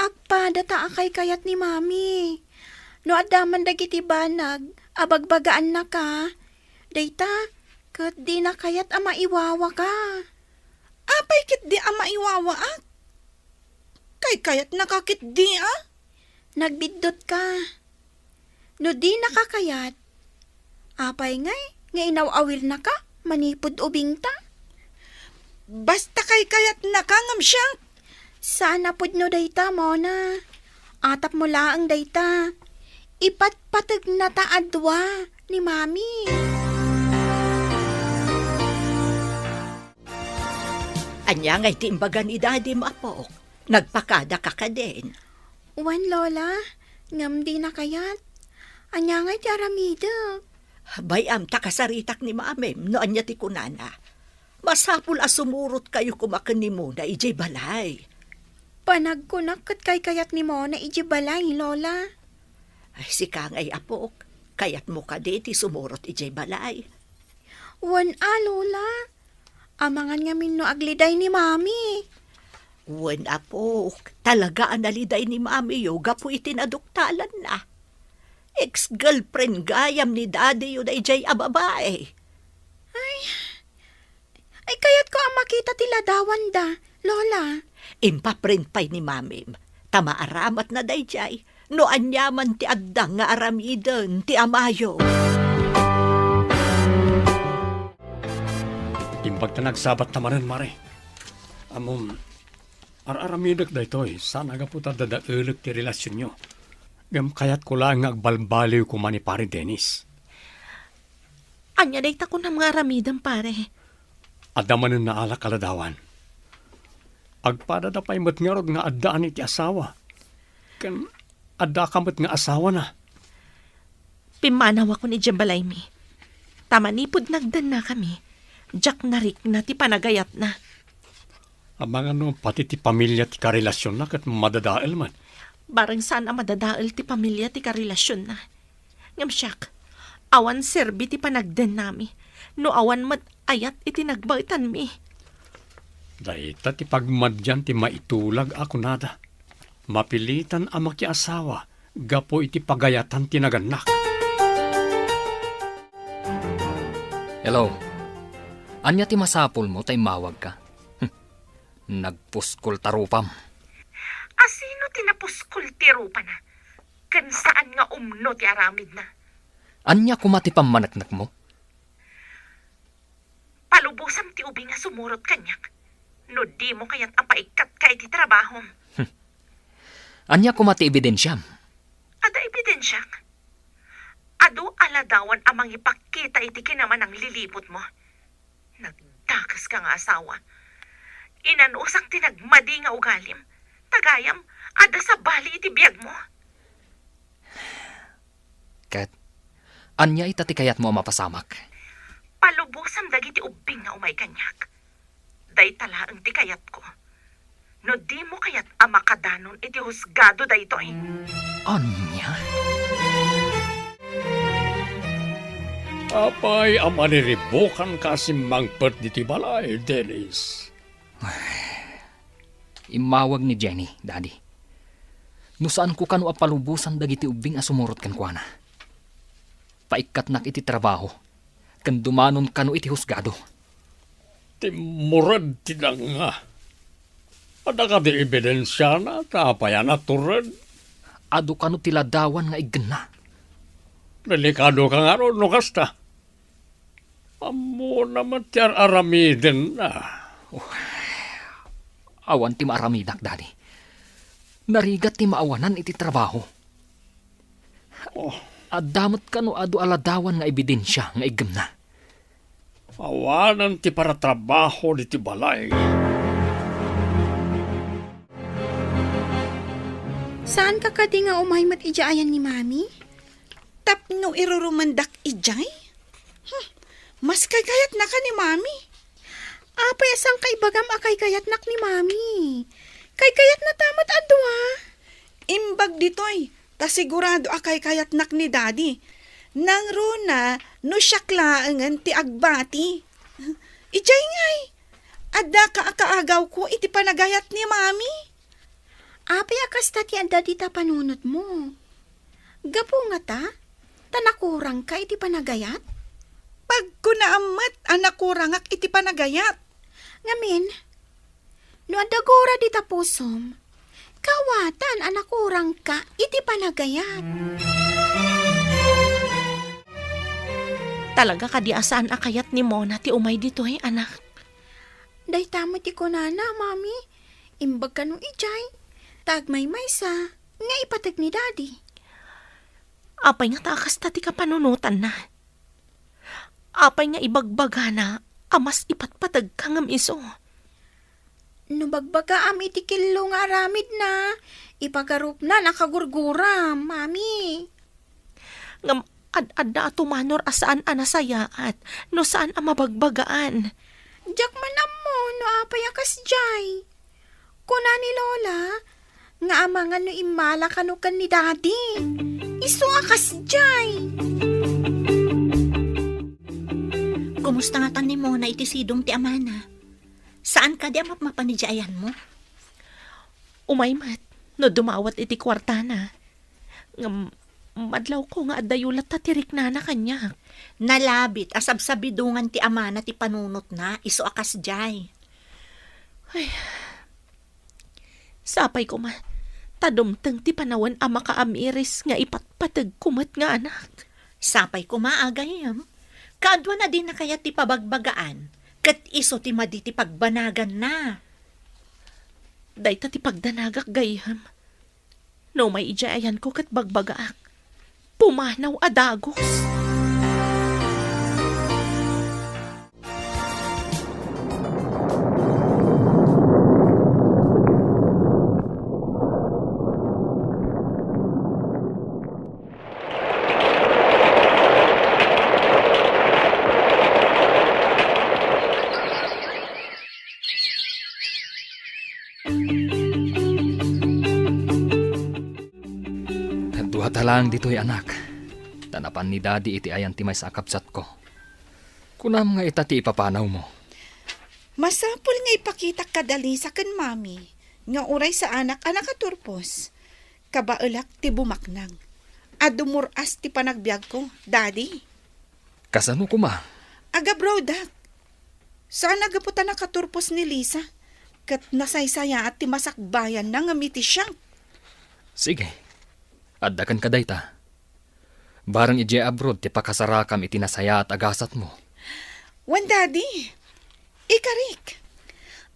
Agpada ta akay kayat ni Mami. No adaman dagiti banag, abagbagaan na ka. Dayta, kat di na kayat ama iwawa ka. Apay kit di ama iwawaak. Kay kayat nakakit di Nagbidot ka. No di nakakayat. Apay ngay, nga inawawil na ka, manipod ubing ta. Basta kay kayat nakangam siya. Sana pud no dayta mo na. Atap mo laang dayta. Ipatpatag na taadwa ni Mami. Anya ngay timbaga ni Daddy mo, Apok. Nagpakada ka ka din. Wan, Lola. Ngam di na kayat. Anya ngay ti aramida. Bayam takasaritak ni Mamim no anya ti kunana. Masapul asumurot kayo kumakan ni Mona ijay balay. Panagkunak kat kay kayat ni mo na ijibalay, Lola. Ay si Kangay, Apok. Kayat mo ka di ti sumurot ijay balay. Wan, Lola. Amangan nga min no agliday ni Mami. Wen, Apok. Talaga analiday ni Mami yo gapu itinaduktalan na. Ex-girlfriend gayam ni Daddy yun ay ijay ababae. Ay kayat ko ang makita tila dawan da, Lola. Impaprint pa'y ni Mamim. Tamaaramat na dayjay. No anyaman ti addang nga aramiden ti amayo. Imbag na nagsabat naman mare. Amom, araramidak da ito sana nga po tadadaulag ti relasyon nyo. Gam kayat ko lang agbalbaliw ko man ni pare Dennis. Anya day ta ko na mga ramidan, pare. Adaman na naala kaladawan. Agpada da pa'y matngarog nga addaan iti asawa. Kan adda kamat nga asawa na. Pimanaw ako ni Jambalay mi. Tamanipod nagdan na kami. Jack narik na ti panagayat na. Amang ano, pati ti pamilya ti karelasyon na kat madadael man. Barang saan ang madadaal ti pamilya ti karelasyon na. Ngam siyak, awan serbi ti panagdan nami. No awan mat ayat iti nagbaitan mi. Dahita ti pagmadyan ti maitulag ako nada. Mapilitan ang makiasawa, gapo iti pagayatan ti naganak. Hello. Anya ti masapol mo tay mawag ka. Nagpuskol tarupam. Asino tinapuskul ti rupa na? Kan saan nga umno ti aramid na? Anya kumati pamanaknak mo? Palubosam ti ubi nga sumurot kanyak. No di mo kayat apaikat kay ti trabaho. Anya kumati ebidensyam? Ada ebidensya. Ado aladawan amang ipakita iti kinaman ang lilipot mo. Nagdakas ka nga asawa. Inanusang tinagmadi nga ugalim. Tagayam, ada sa bali iti biyag mo. Kat, anya itatikayat mo mapasamak? Palubosam dagiti ubing nga umay kanyak. Day talaang ti kayat ko. No di mo kayat amakadanon iti husgado daytoy. Anya? Apay, amaniribukan kasi mangpert di ti balay, Dennis. Imawag ni Jenny, Daddy. No saan ko kanu apalubusan dagiti ubing asumurot kan kuana. Paikatnak iti trabaho. Kan dumanon kanu iti husgado. Timurad tinang nga. Ada ka di ebidensya na, tapayan at turad. Ado kanu tiladawan nga igna. Delikado ka nga ron, no kasta. Amo naman tiyar aramiden na. Awan ti maaramidak, Daddy. Narigat ti maawanan iti trabaho. Adamot kanu ado aladawan nga ebidensya nga igna. Awanan ti para trabaho di ti balay. Saan ka kadi nga umay ijaayan ni Mami? Tapno irurumandak ijay? Mas kagayat na ka ni Mami. Apay asang kaibagam akay kayat nak ni Mami. Kay kayat na tamat adwa. Imbag ditoy, ta sigurado akay kayat nak ni Daddy. Nang runa, no syaklaangan ti agbati. Ijay ngay, adda ka akaagaw ko iti panagayat ni Mami. Apay akas ti adda di ta panunot mo. Gapo nga ta, tanakurang ka iti panagayat? Pag ko naamat, anak ko rangak iti panagayat. Ngamin, no adagora di ta pusom, kawatan anak kurang ka iti panagayat. Talaga ka di asaan akayat ni Mona ti umay dito anak. Day tamo ti kunana, Mami. Imbag ka nung ijay. Tagmay sa nga ipatag ni Daddy. Apay nga takas ta ti kapanunutan na. Apay nga ibagbaga na, amas ipatpatag ka ngam iso. No bagbaga am iti kilo nga aramid na. Ipagarup na nakagurguram, Mami. Ngam ad-adda atumanor asaan anasayaat, no saan amabagbagaan. Diyak manam mo, no apay akas jay. Kuna ni Lola, nga amangan no imala kanukan ni Daddy. Iso akas jay. Kumusta nga tan ni Mona iti sidong ti amana? Saan ka di mapanijayan mo? Umaymat, no dumawat iti kwartana. Ngam, madlaw ko nga adayulat tatirik na kanya. Nalabit, asabsabidungan ti amana ti panunot na, iso akas jay. Sapay ko tadumteng ti panawan ama kaamiris nga ipatpatag kumat nga anak. Sapay ko maagayam. Kadwa na din na kaya ti pabagbagaan. Kat iso ti madi ti pagbanagan na. Dayta ti pagdanagak gayam. No may ijayan ko kat bagbagaak. Pumanaw adagos. Duha talang dito'y anak. Tanapan ni Daddy iti ayan ti may sa kapsat ko. Kunam nga itati ipapanaw mo. Masapul nga ipakita kadali sa kan Mami, nga uray sa anak katurpos. Kabaelak ti bumaknang. Adumuras ti panagbiag ko, Daddy. Kasano kuma? Aga brodak. Saan nagaputan na katurpos ni Lisa? Kat nasaysaya at ti masakbayan na ngamiti siya. Sige. Addakan ka dayta. Barang ije abroad ti pakasarakam iti nasaya at agasat mo. Wan Daddy, ikarik.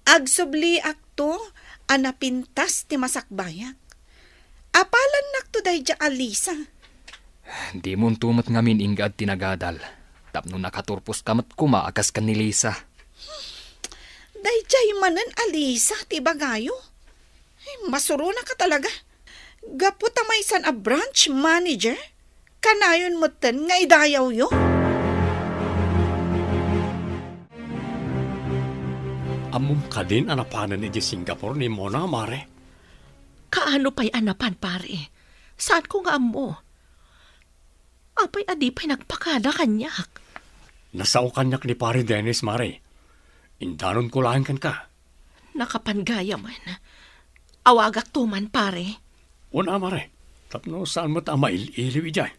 Agsubli akto anapintas ti masakbayak. Apalan nakto dayja Alisa. Di mo tumat ngamin ingad tinagadal. Tapno nakaturpos kamat kuma agas kan ni Lisa. Dayjay manan Alisa ti bagayo. Masuro na ka talaga. Gapo tamaysan a branch manager? Kanayon mo ten nga idayaw yo? Amom ka din anapanan ni Singapore ni Mona, Mare. Kaano pa'y anapan, pare? Saan ko nga amo? Apay adi pa'y nagpakada kanyak. Nasao kanyak ni pare Dennis, Mare. Indanon ko lang kan ka. Nakapangaya man. Awagak tuman, pare. Una, Mare. Tapno saan mo tama iliw ijay?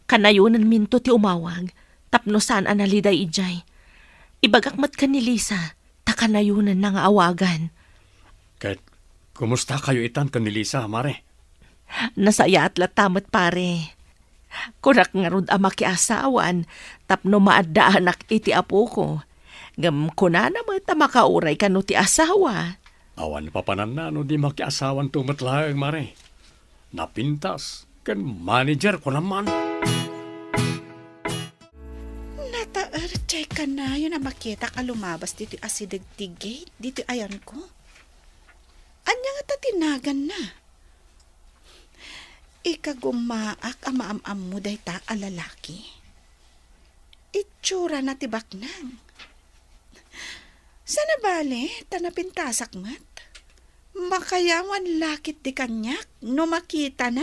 Kanayunan minto ti umawag. Tapno saan analiday ijay. Ibagak mat ka ni Lisa. Takanayunan na nga awagan. Kahit kumusta kayo itan ka ni Lisa, Mare? Nasaya at latamat, pare. Kurak nga rod ama ki asawan. Tapno maadda anak iti apo ko. Gam kuna naman ta makauray ka no ti asawa. Awan papanan na no di makiasawan tumatlayang, Mare. Napintas, kan manager ko naman. Nataarchay ka na yun na makita ka lumabas dito asidag ti gate, dito ayan ko. Anya nga tatinagan na. Ikagumaak ang maamam mo dayta a lalaki. Itsura na tibak nang. Sana bale, tanapintasak mat. Makayawan lakit di kanyak, no makita na.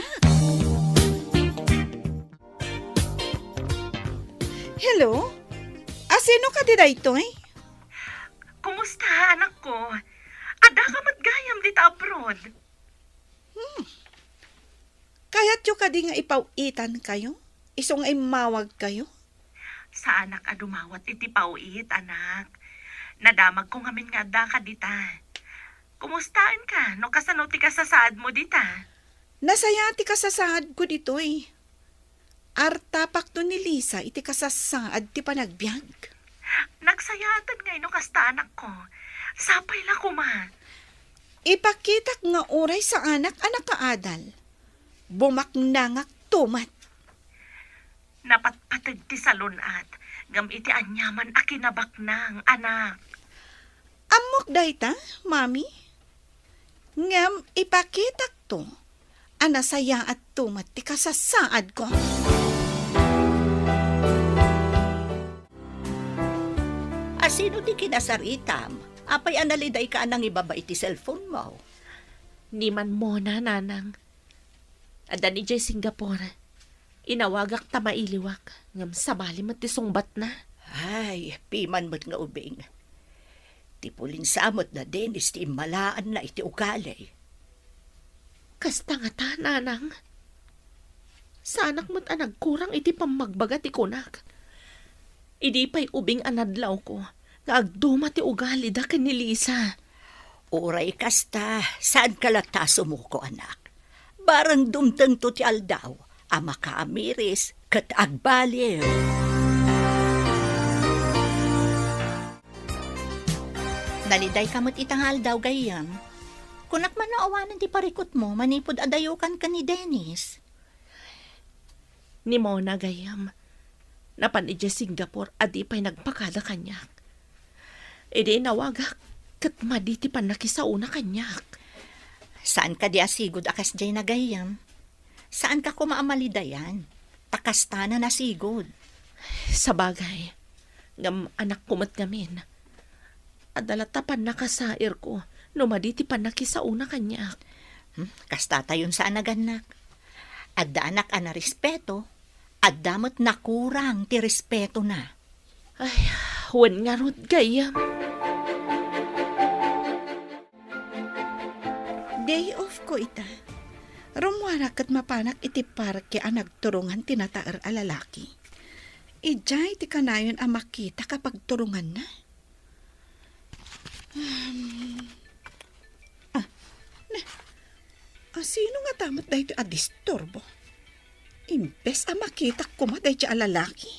Hello? Asino ka di daytoy? Kumusta, anak ko? Ada ka matgayam dito abroad. Kaya't yung kadi nga ipawitan kayo? Isong ay mawag kayo? Sa anak adumawat iti pauit, anak. Nadamag ko ngamin nga da ka dita. Kumustaan ka? No kasano ti kasasaad mo dita? Nasayati ka sa saad ko dito eh. Artapak to ni Lisa iti kasasaad ti panagbiag. Nagsayatan ngay no kasta anak ko. Sapay la kuma. Ipakitak nga oray sa anak kaadal. Bumaknangak tumat. Napatpatag ti salunat. Gam iti anyaman akinabaknang, anak. Amok dayta, mami? Ngam ipakitak to. Anasaya at tumat ti kasasaad ko. Asino di kinasaritam? Apay analiday ka anang ibaba iti cellphone mo. Ni man mo na, nanang. Ada ni Jay Singapore. Inawagak ta mailiwak. Ngam sabali mat ti sungbat na. Ay, piman mo't nga ubing. Tipulin samot na Dennis ti malaan na iti ukalay. Kasta nga ta, nanang. Sa anak mo't anagkurang iti pamagbaga ti kunak. Idi pa'y ubing anadlaw ko. Nga agduma ti ugali da ken ni Lisa. Uray kasta, saan ka lata sumuko, anak? Barang dumteng to ti aldaw, ama ka amiris, kat agbaliw. Naliday kamot itang aldaw gayam. Kunak man naawanan ti parikot mo, manipod adayukan ka ni Dennis. Ni Mona gayam. Napanidya Singapore adi pa'y nagpakada kanyak. Edi nawagak kat maditi pa nakisauna kanyak. Saan ka di asigod akas jay na gayam? Saan ka kumaamalidayan? Takasta na nasigod. Sa bagay, ngam anak kumat ngamin. Adalatapan nakasair ko, no maditi pa nakisauna kanyak. Kasta tayon sa anaganak. Adda anak ana respeto, adamot nakurang ti respeto na. Ay, wan nga rod gayam. Day off ko ita. Rumwarak at mapanak iti parke ang nagturungan tinataar a lalaki. Ijay ti kanayon ang makita kapag turungan na. Sino nga tamat dahi ito a disturbo? Imbes ang makita kumaday ti a lalaki.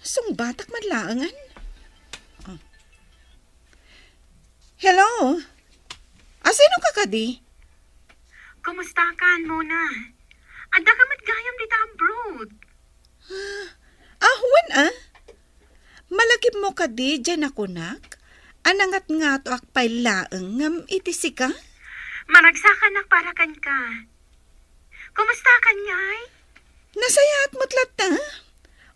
Sungbatak man laangan. Hello? Sino ka kadi? Kumusta ka, Mona? Ada ka matgayam dito abroad. Huwan Malagip mo kadi dyan ako nak. Anangat nga to akpay laeng ngam itisi ka? Maragsakan nak para kan ka. Kumusta ka, Nyay? Nasayat mo't lata.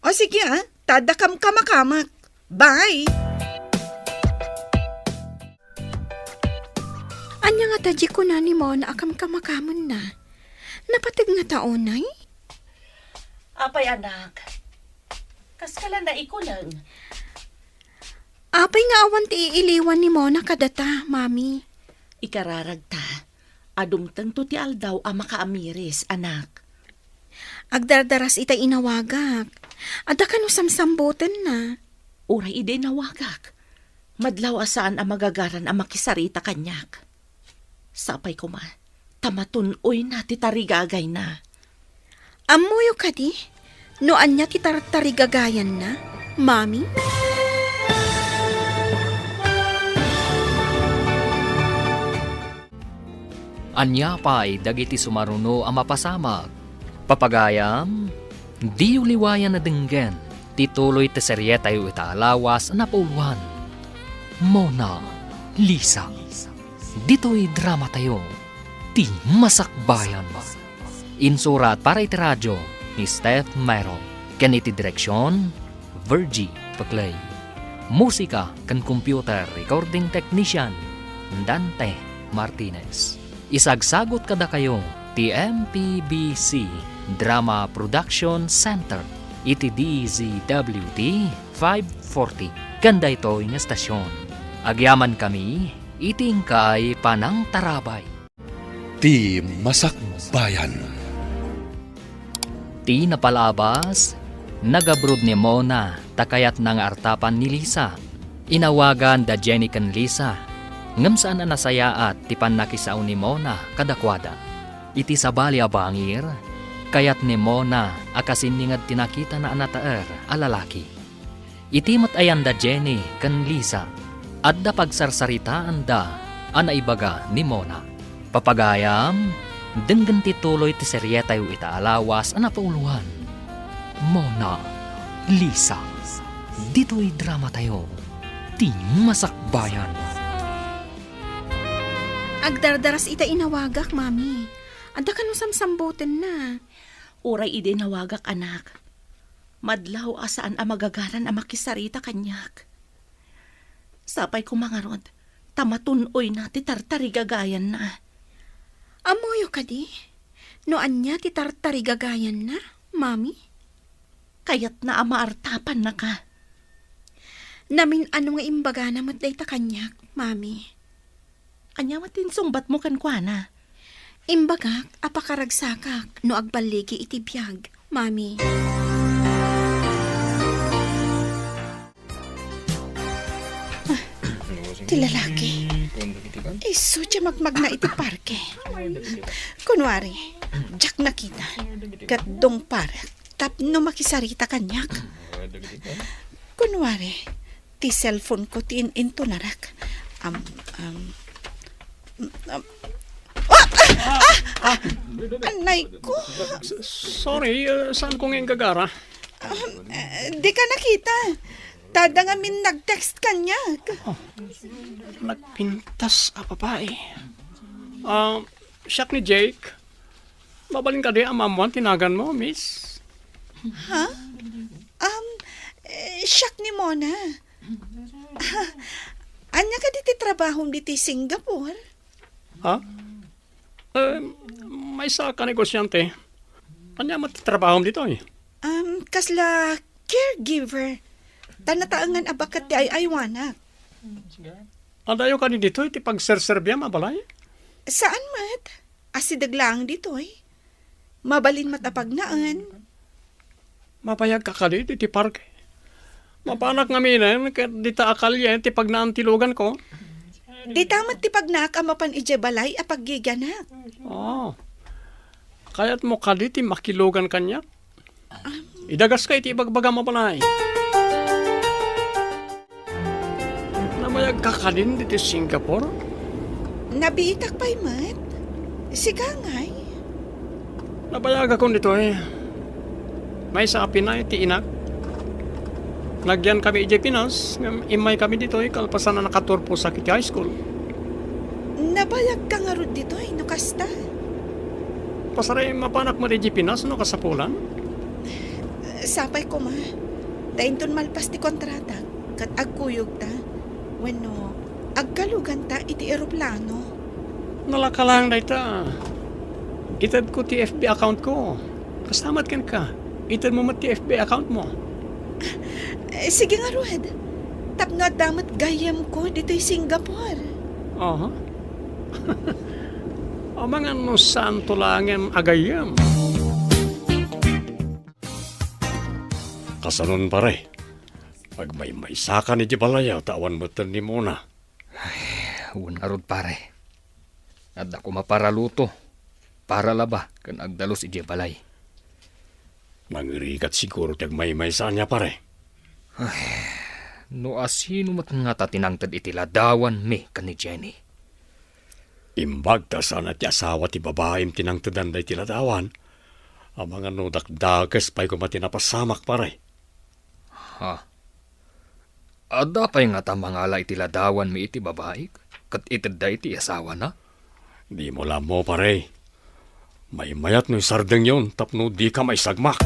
O sige tadakam kamakamak. Bye! Anya nga taji ko na ni mo na akam kamakamon na. Napatig nga taonay? Apay anak, kaskala na ikulang. Apay nga awan ti iiliwan ni mo na kadata, mami. Ikararag ta, adumtang to ti aldaw ang makaamiris, anak. Agdardaras ita inawagak. Ada ka no samsambutan na. Uray ide nawagak. Madlaw asaan ang magagaran ang makisarita kanyak. Sapay ko ma, tamatunoy na ti tarigagay na. Amuyo ka di? Noan niya ti tarigagayan na, mami? Anya pa'y dagiti sumaruno ang mapasamag. Papagayam, di uliwayan na dinggen, tituloy te serye tayo itaalawas na pauluan. Mona Lisa. Dito'y drama tayo. ti Masakbayan. Insurat para iti radyo ni Steph Mero. Ken iti direksyon, Virgie Paclay. Musika kan computer recording technician, Dante Martinez. Isagsagot kada kayo ti MPBC Drama Production Center iti DZWT 540. Ganda ito'y nga stasyon. Agyaman kami, iting kay Panang Tarabay. Ti Masakbayan. Ti napalabas, nagabrod ni Mona, takayat ng artapan ni Lisa. Inawagan da Jenny kan Lisa. Ngam saan na nasayaat ti panakisaw ni Mona kadakwada. Iti sabali abangir, kayat ni Mona akasin ningad tinakita na anataer alalaki. Iti matayan da Jenny kan Lisa. Adda pagsarsaritaan da anaibaga ni Mona. Papagayam, denggan ti tuloy ti seryetayo itaalawas anapauluan. Mona, Lisa, dito'y drama tayo, ti Masakbayan. Agdardaras ita inawagak, mami. Ada ka no samsambutin na. Uray ide nawagak anak. Madlaw asaan a magagaran a makisarita kanyak. Sapay ko mga rod, tamatunoy na ti tartarigagayan na. Amoyo ka di? Noan niya ti tartarigagayan na, mami? Kayat na amaartapan na ka. Namin ano nga imbaga na matday ta kanyak, mami. Anya matinsungbat mo kan kwa na. Imbagak, apakaragsakak, no agbaligi iti biyag, mami. Ti lalaki. Iso siya magmag na iti parke. Kunwari, Jack nakita. Gatdong parak. Tapno makisarita kanyak. Kunwari, ti cellphone ko ti into narak. Anay ko. Sorry, saan ko ngayon gagara? Di ka nakita. Tada nga min nag-text kanyak. Nagpintas a babae. Siyak ni Jake. Babalin ka di amamuan tinagan mo, miss. Ha? Siyak ni Mona. Anya ka diti trabaho diti Singapore? Ha? May isa ka negosyante. Anya matitrabaho dito eh. Kasla caregiver. Tanataangan abakat ti ay-aywanak. Adayo ka ni dito, iti pagserserbya mabalay? Saan mat? Asidag lang dito eh. Mabalin matapagnaan. Mapayag ka kalit, iti parke. Mapanak nga minen, dita akalye, iti pagnaantilugan ko. Di tamat ti pagnak amapan ije balay apaggiganak. Kaya't mo kalit, iti makilugan kanya. Idagas ka iti ibagbaga mabalay. Namayag ka kalin dito Singapore? Nabiitak pa'y mat. Siga ngay. Nabayag ako dito eh. May sa Pinay, ti inak. Nagyan kami ije Pinas, imay kami dito eh, kalpasan na nakaturpo sa Kitty High School. Nabayag ka nga ron dito no kasta. Pasaray mapanak mo ije Pinas, no kasapulan? Sapay ko ma. Dainton malpas ti kontrata. Kat agkuyog ta. Bueno, agkalugan ta iti eroplano. Nalakalang na ita. Itad ko ti FB account ko. Kasamat kan ka. Itad mo mat ti FB account mo. Sige nga, Rued. Tapno at damat gayam ko dito'y Singapore. Aha. O mga no santo langem agayam. Kasanon pare. Pag may saka ni Jibalaya, tawan mo ni Mona. Unarod pare. At ako maparaluto. Para laba kan agdalos ije balay. Mangirikat siguro tag may sanya pare. No asino mat nga tatinangtad iti ladawan mi kan ni Jenny. Imbag ta sana ti asawa ti babaem tinangtadan da iti ladawan. Ang mga no dakdagas pa'y kumatinapasamak pare. Ha? Ada pa nga ta mga ala iti ladawan mi iti babae kat itid da iti asawa na? Di mo lang mo, pare. May mayat no sardeng yon, tapno di ka may sagmak.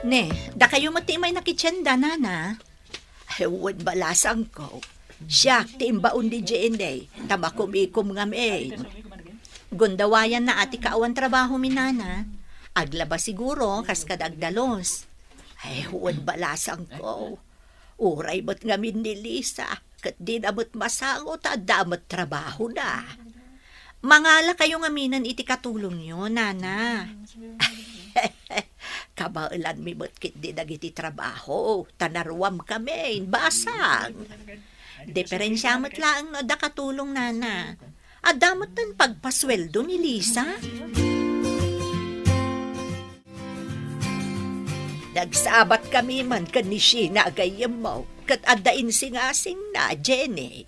Ne, da kayo matimay na kitsyenda, nana. Ewan balasang ko. Siya, timbaon di JNA. Tamakumikom nga may. Gundawayan na ati kaawan trabaho mi, nana. Aglaba siguro, kas kadagdalos. Ewan balasang ko. Uray ba't ngamin ni Lisa. Kat di namot masangot at damot trabaho na. Mangala kayo ngaminan iti katulong nyo, nana. Kabailan mi matkit di nagiti trabaho. Tanaruam kami, basang. Diferensya matlaang no da katulong, nana. At damot ng pagpasweldo ni Lisa. Nagsabat kami man kan ni Sheena agayam mo. Kat adain singasing na, Jenny.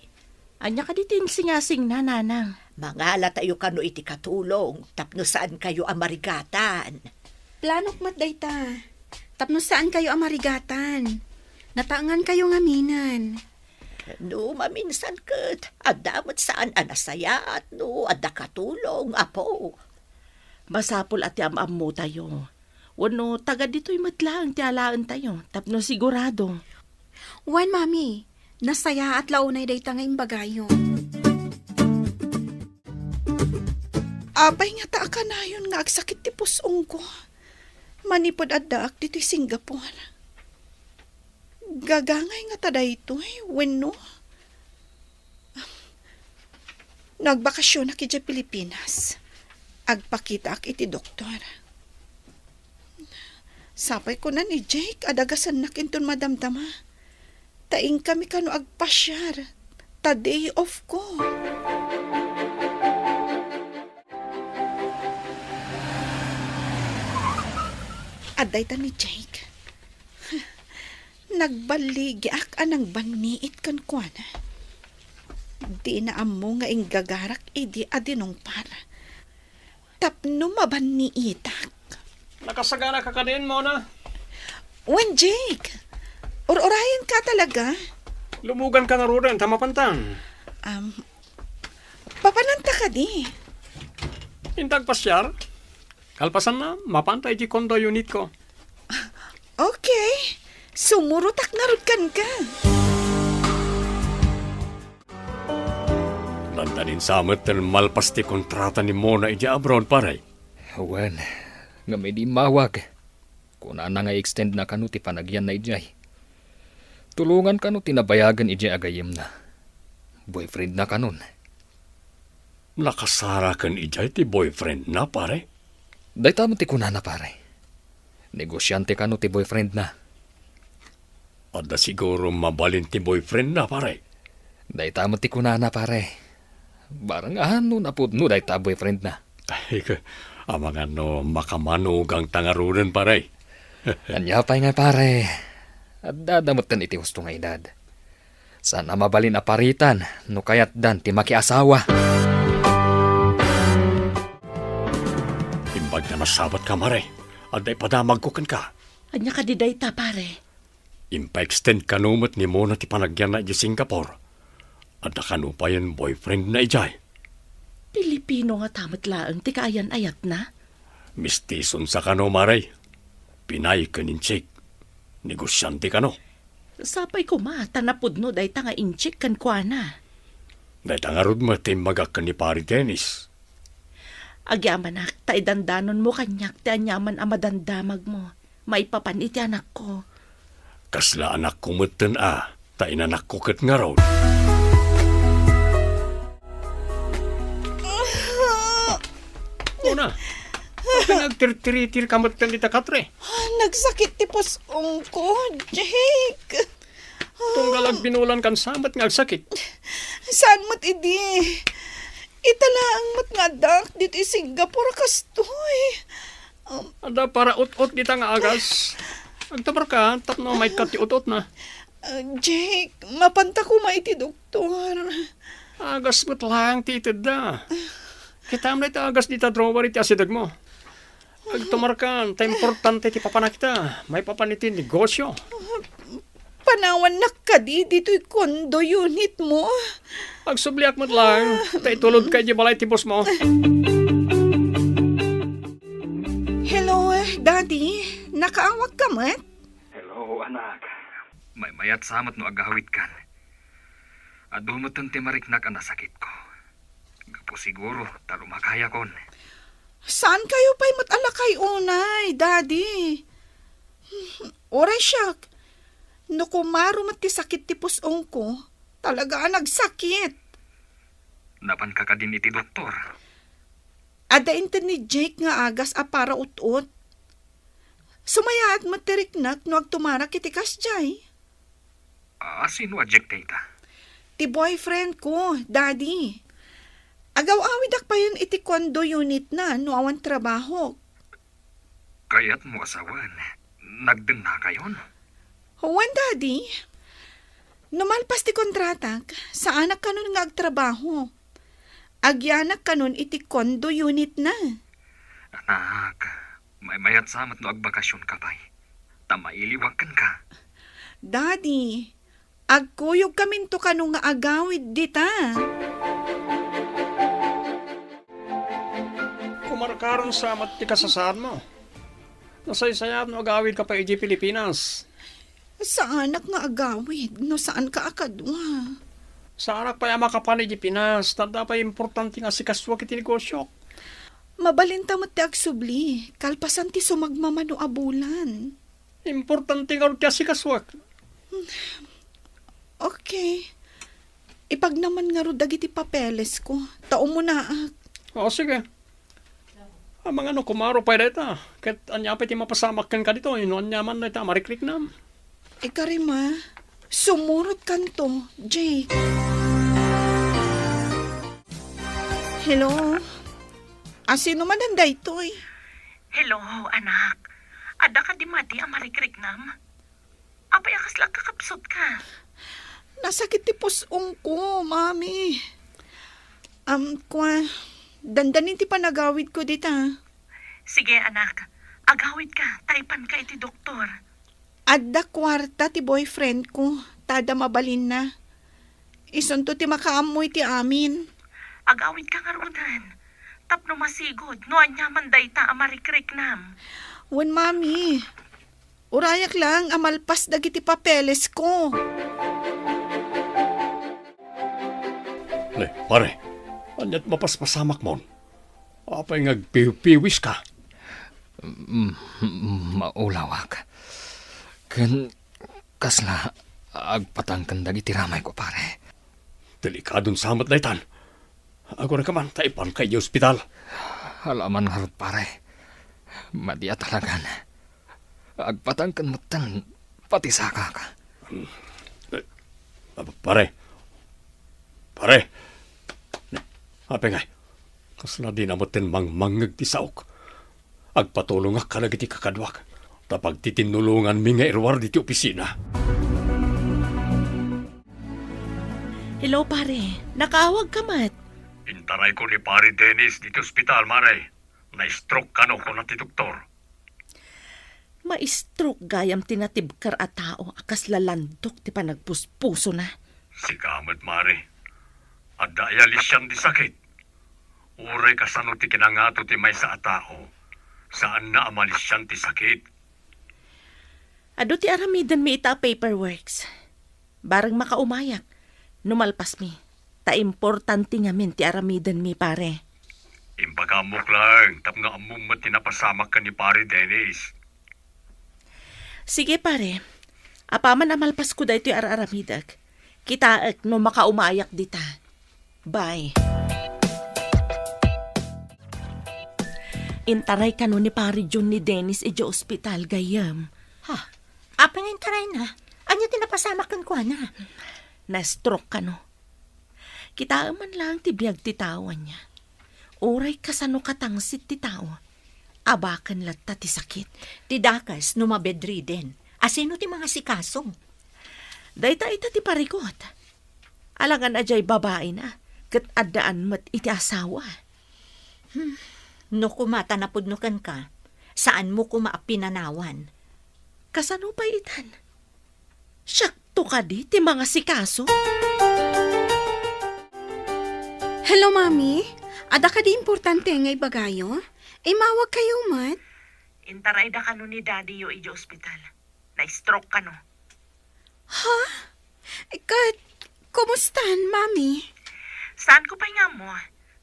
Anya ka ditin singasing na, nanang. Mangala tayo kano iti katulong. Tapno saan kayo amarigatan. Planok mat dayta. Tapno saan kayo amarigatan? Nataangan kayo ngaminan. No, maminsan kat. Adamat saan anasaya at no, ada katulong, apo. Masapul at yam mo tayo. Wano, taga dito'y matlaang tiyalaan tayo. Tapno sigurado. Wan, mami. Nasaya at launay dayta nga imbagayo. Abay nga taa ka na yun nga agsakit ti pusong ko. Manipod addaak dito'y Singapore. Gagangay nga tada ito wenno. Nagbakasyon aki dya Pilipinas. Agpakita ak iti doktor. Sapay ko na ni Jake, adagasan na kinton madamdama. Taing kami kano agpasyar. Ta day off ko. Aday ta ni Jake. Nagbaligi ak anang baniit kan kuana. Di na amo nga inggagarak idi adinong para. Tapno mabaniitak. Nakasagana ka kanin mo na. Wen Jake, orayan ka talaga. Lumugan ka nga rin, tamapantang. Papananta ka di. Intag pasyar. Kalpasan na, mapantay di kondo unit ko. Okay, sumurutak na rudkan ka. Lantanin samot ng malpasti kontrata ni Mona iti abroad, paray. Wen, nga may di mawag. Kuna na nga extend na kanu ti panagyan na ijay. Tulungan kanu tinabayagan ijay agayim na. Boyfriend na kanun. Nakasara kan ijay ti boyfriend na, pare. Dayta mo ti kuna na pare. Negosyante kanu ti boyfriend na. Ada siguro mabalin ti boyfriend na, pare. Dayta mo ti kuna na pare. Barang ano na po no dayta boyfriend na. Ay, amang ano, makamanugang tangarunan, pare. Anyapay nga pare. At dadamot kan iti husto nga edad. Sana mabalin aparitan no kayat dan ti makiasawa. Imbag na masabat ka, mare. At ay padamag ko kan ka. Anya ka di dayta, pare. Impa-extend kanumot ni Mona ti panagyan na iti Singapore. At nakanupayan boyfriend na ijay. Pilipino nga tamat laang ti kaayan ayat na. Mistison sa kano, mare. Pinay ka ninchik. Negosyante kano. Sapay ko ma, tanapod no dayta nga inchik kan kuana. Dahil tangarod mo timagak ka ni pari tennis. Agyaman ak, taidandanon mo kanyak ti anyaman amadandamag mo. May papanit anak ko. Kasla anak ko mutan tainanak ko kat nga raw. Una, pinagtir-tiritir kamot ka nita katre. Nagsakit ti pusong ko, Jake. Tunggal binulan kan samat nga sakit. Saan mo't idi? Italaang mat nga dak dito Singapore kastoy. Ada para ut-ut dita nga agas. Agtabar ka, tapno may kati ut-ut na. Jake, mapanta ko maiti doktor. Agas mo't lang titid na. Kita mo na agas dita drawer iti asidag mo. Agtumar ka, ta importante ti papana kita. May papanitin negosyo. Panawan na ka dito'y kondo unit mo. Agsubliak mo't lang. Tay tulod kay di balay tipos mo. Hello, Daddy. Nakaawag ka mat? Hello, anak. May mayat samat no agahawit kan. At dumutang timariknak ang nasakit ko. Gapo siguro, talo makaya kon. Saan kayo pa'y matalakay unay, Daddy? Oray siya. No kumaro mat ti sakit ti pusong ko, talaga nagsakit. Napan ka din iti doktor. Ada inta ni Jake nga agas a para ut-ut. Sumayaat matiriknak no agtumarak iti kasjay. Sino ajek tita? Ti boyfriend ko, Daddy. Agaw-awidak pa yun iti kondo unit na no awan trabaho. Kaya't mo asawan. Nagdun na kayon. Huwan, Daddy. Numalpas ti kontratak, sa anak kanon nga agtrabaho. Agyanak kanon iti kondo unit na. Anak, may mayat samat no agbakasyon ka pa'y. Tamailiwakan ka. Daddy, agkuyog kaminto kanon nga agawid dita. Kumarakaron sa mat ti kasasaan mo. Nasaysayat no agawid ka pa iti Pilipinas. Sa anak nga agawid, no saan ka akadwa? Sa anak pa yama ka pa ni Pinas, tanda pa importante nga si kaswa kiti negosyo. Mabalinta mo ti agsubli, kalpasan ti sumagmamano abulan. Importante nga rin si kaswa. Okay. Ipag naman nga ro dagiti papeles ko, tao mo na O sige. Ang mga kumaro pa dito. Kahit anya pa iti mapasamak kan ka dito, ino anya man na ito, mariklik na. Ikarima, sumurot kanto, Jake. Hello? Sino man ang daytoy? Hello, anak. Ada ka di mati ang marikriknam? Apay akas lang kakapsot ka. Nasakit ti pusong ko, mami. Dandanin ti panagawid ko dita. Sige, anak. Agawid ka. Taypan ka iti doktor. Adda kwarta ti boyfriend ko, tada mabalin na. Isunto ti makaamoy ti amin. Agawid ka nga rodan. Tapno masigod, no anyaman dayta ang marikriknam. Wan, mami. Urayak lang, amalpas dagiti papeles ko. Le, pare, anyat mapaspasamak mo. Apay ngagpiwis ka. Maulawak. Kan kasla agpatangkan dagiti ramay ko pare. Delikadong samat daytan. Ako na kaman, taipan kay di ospital. Halaman harot pare. Madia talagan. Agpatangkan mo tan pati saka ka. Pare. Apay ngay. Kasla di namotin mangmangag ti saok. Agpatulong ka na giti kakadwak. Tapag titinulungan mi nga irwar diti opisina. Hello, pare. Nakaawag ka mat. Intaray ko ni Pare Dennis dito ospital, maray. Na-stroke ka no ko na ti doktor. Ma-stroke gayam tinatibkar a tao akas lalandok ti panagpuspuso na. Si kamat, mare. Adaya lisyang di sakit. Uray kasano ti kinangato ti may sa atao. Saan na amalisyan ti sakit? Ado ti aramidan mi ita paperworks. Barang makaumayak. Numalpas mi. Ta importante nga min ti aramidan mi, pare. Impagamok lang. Tap nga amum mo tinapasamak ka ni Pare Dennis. Sige, pare. Apaman amalpas ko da ito aramidag. Kitaak no makaumayak dita. Bye. Intaray ka no ni Pare John ni Dennis ije ospital gayam. Ha? Apa nga taray na? Anya tinapasamakan ko na? Na-stroke ka no. Kita man lang ti biyag ti tawan niya. Oray kasano katangsit ti tao. Abakan latta ti sakit. Ti dakas no mabedriden. Asino ti mga sikasong? Dayta ita ti parikot. Alangan ajay babae na. Kat addaan mat iti asawa. No kumata na pudnukan ka, saan mo kumaapinanawan? Kasano pa itan? Siyak ka di, ti mga sikaso. Hello, Mami. Ada ka di importante ngay bagayo? Mawag kayo, mat. Intaray da ka no ni Daddy yo iji ospital. Na-stroke ka no. Ha? Kumustan, Mami? Saan ko pa nga mo?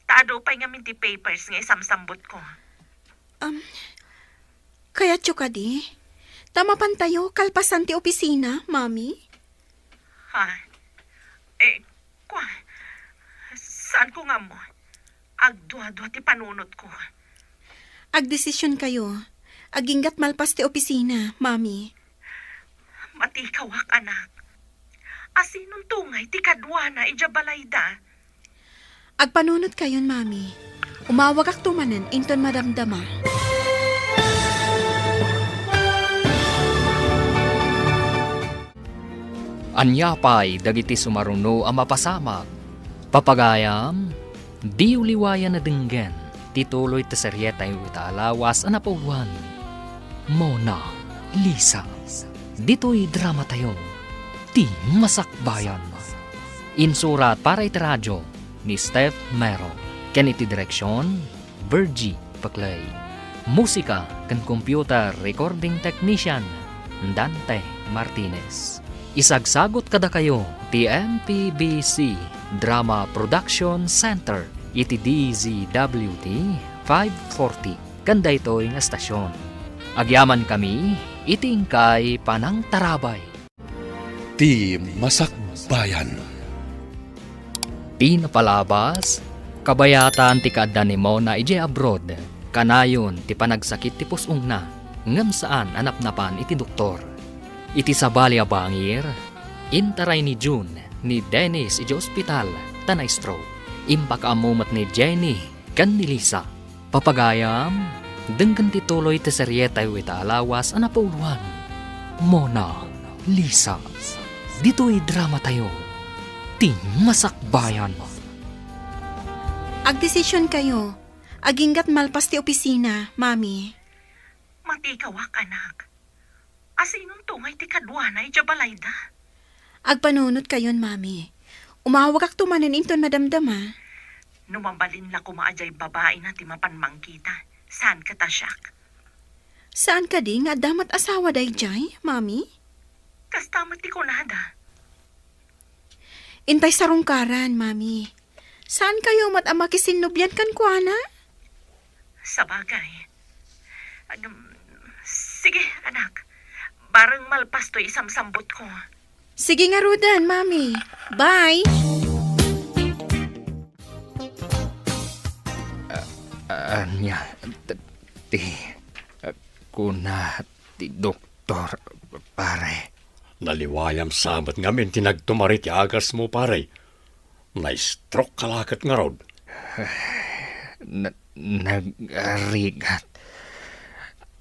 Taado pa nga minti papers nga isamsambot ko. Kaya ka di? Tama pantayo, kalpasan ti opisina, Mami? Ha? Kwa? Saan ko nga mo? Agdwa-dwa ti panunot ko. Agdesisyon kayo. Aginggat malpas ti opisina, Mami. Matikawak, anak. Asinong tungay ti kadwa na ijabalayda. Agpanunot kayon, Mami. Umawag ak tumanan, inton madamdama. Anyapay dagiti sumaruno ang mapasamak. Papagayam, di uliwayan na denggen, tituloy ta seryeta yung itaalawas ang napauwan. Mona Lisa, dito'y drama tayo, ti masakbayan. Insurat para iti radyo ni Steph Mero, ken iti direksyon, Virgie Paclay. Musika ken computer recording technician, Dante Martinez. Isagsagot kada kayo ti MPBC Drama Production Center iti DZWT 540 kanda ito'y nga estasyon. Agyaman kami itingkay panang tarabay. Ti Masakbayan. Ti napalabas kabayatan ti kaadda ni Mona ije abroad. Kanayon ti panagsakit ti pusong na ngem saan anapnapan iti doktor. Iti sabali a bangir, intaray ni June ni Dennis iti ospital tanay stroke. Impakaamumat ni Jenny kan ni Lisa. Papagayam, denggan tituloy ti seryeta yu itaalawas ang napauluan. Mona Lisa, dito'y drama tayo, ti masakbayan. Agdesisyon kayo. Aginggat malpas ti opisina, Mami. Matikawak, anak. Asinong tungay ti kadwa na ijabalayda. Agpanunot kayon, Mami. Umawag ak tumanan inton madamdama. Numambalin la kumaajay babae na ti mapanmangkita. Saan ka tasyak? Saan ka di nga damat asawa dayjay, Mami? Kastamat ti kunada. Intay sarungkaran, Mami. Saan kayo mat amakisinubyan kan kuana? Sa bagay. Sige, anak. Barang malpas to isamsambot ko. Sige nga, Rodan, Mami. Bye! Anya, kuna, ti doktor, pare. Naliwayam samat ngamin tinagtumari ti agas mo pare. Na-stroke kalakat nga rod. Nagarigat.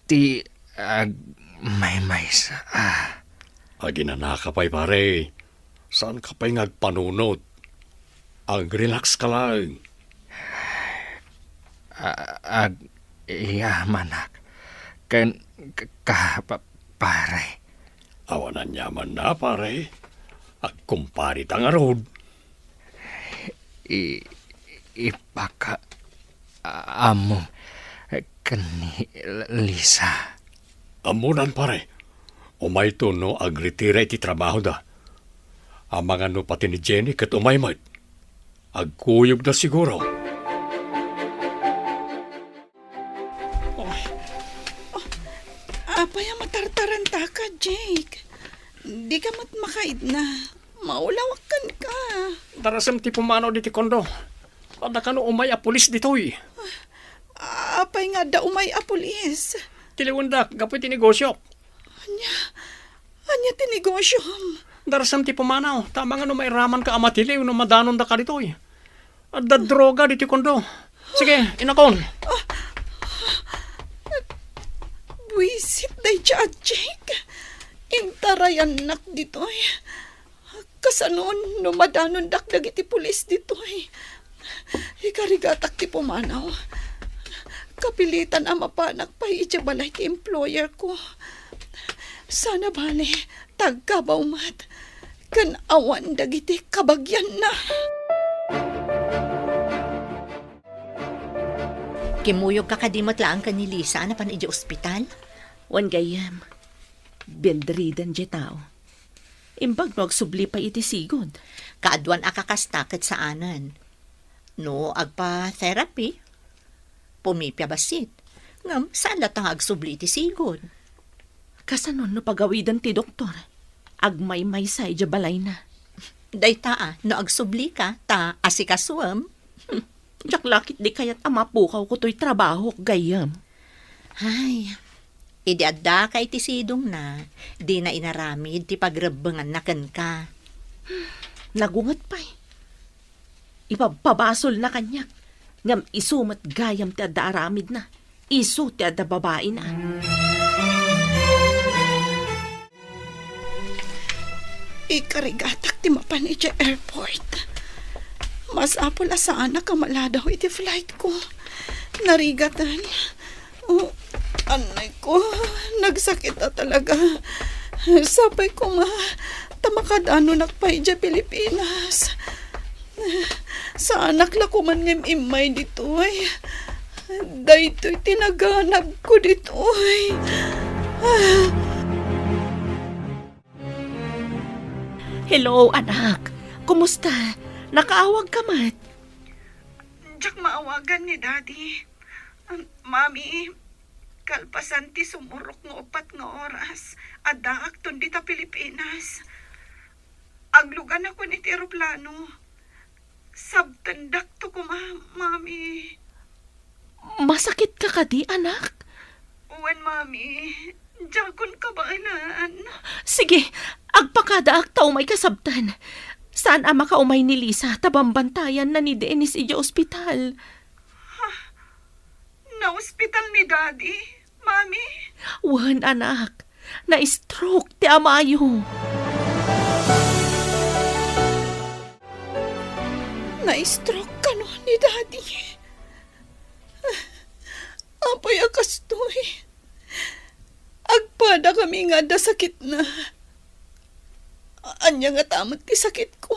Ti, may sa, Aginanakapay pare. Saan ka pa'y ngagpanunot? Ag-relax ka lang. Yamanak. Pare. Awanan yaman na pare. Agkumpari ta nga rod. Ipaka amo kani Lisa. Amunan pare. Umay to no agritira iti trabaho da. Ang mga no pati ni Jenny kat umaymat. Agkuyog na siguro. Apay matartaranta ka, Jake. Di ka makaid na. Maulawakan ka. Darasam ti pumanaw di ti kondo. Ada ka no umay a pulis ditoy. Apay nga da umay a pulis. Tiliwandak, gapoy ti negosyo. Anya tinegosyo. Darasam ti pumanaw. Tama nga no may raman ka amatiliw no madanon da ka ditoy. Ada droga di ti kondo. Sige, inakon. Wisit day siya, Jake. Intaray anak ditoy. Kasanon, numadanon dakdag iti pulis ditoy. Ikarigatak ti pumanaw. Kapilitan ang mapanak pa balay ti employer ko. Sana bale, tagkabaw mat. kan awan dagiti kabagyan na. Kimuyog ka kadimot lang ka ni Lisa na pan iji ospital? Wan gayam. Bedridden di tao. Imbag no agsubli pa iti sigod. Kaadwan akakastakit sa anan. No, agpa-therapy. Pumipya basit. Ngam, saan latang agsubli iti sigod? Kasanon no pagawidan ti doktor. Agmay-may sa ija balay na. Dayta no agsubli ka, ta asikasuam. Jak lakit di kayat amapukaw ko to'y trabaho gayam. Ay, idi adda ka iti sidong na, di na inaramid ti pagrebengan na ken ka. Nagungat pa eh. Ipapabasol na kanyak. Ngam isumat gayam ti adda aramid na. Isu ti adda babae na. Ikarigatak ti mapan iti airport. Mas apol asaan na kamala daw iti flight ko. Narigatan. Oh, anay ko, nagsakit na talaga. Sapay ko nga, tamakadano nakpay dya Pilipinas. Sa anak la ko man ngem imay dito ay. Daytoy tinaganap ko dito ay. Hello, anak. Kumusta? Nakaawag ka mat? Diyak maawagan ni Daddy. Mami, kalpasan ti sumurok nga 4 nga oras. Adaak ton dita Pilipinas. Aglugan ako ni ti aeroplano. Sabtandak to ko, Mami. Masakit ka kadi, anak? Uwan, Mami. Diyakon ka baalan. Sige, agpakadaak tao may kasabtan. Saan ama ka umay ni Lisa tabambantayan na ni Dennis ija ospital? Na-ospital ni Daddy, Mami. Wan, anak. Na-stroke ti amayo. Na-stroke ka no ni Daddy. Apay akastoy. Agpada kami nga da sakit na. Anya nga tamot ti sakit ko.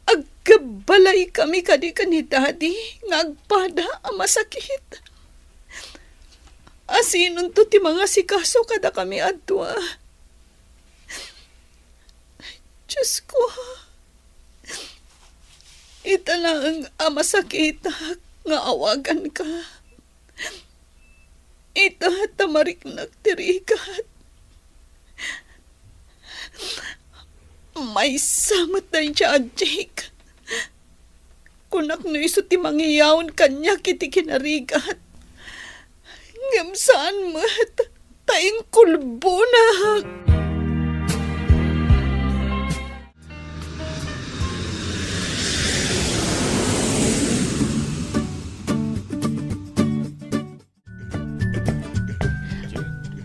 Agkabalay kami kadi ka ni Daddy. Nga agpada ang masakit. Asinon to ti mga sikaso kada kami adwa. Diyos ko. Ita lang ang masakit nga awagan ka. Ita tamarik nagtirikat. May samot na siya, Jake. Kunak no iso ti mangiyawon kanya kiti kinarigat. Ngam saan mat, taing kulbo na.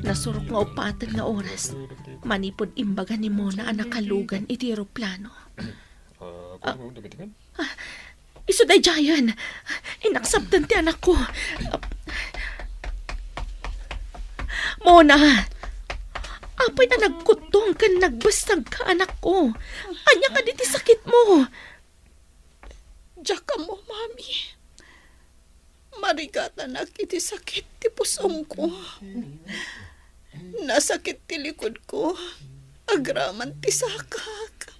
Nasurok nga upatan nga oras. Manipod imbaga ni Mona ang nakalugan iti aeroplano. Iso day Jayan. Inaksabtan ti anak ko. Mona, apay na nagkutong kan nagbastag ka anak ko. Anya ka diti sakit mo. Diyak ka mo, Mami. Marigata na kiti sakit ti pusom ko. Nasakit ti likod ko. Agraman ti sakak.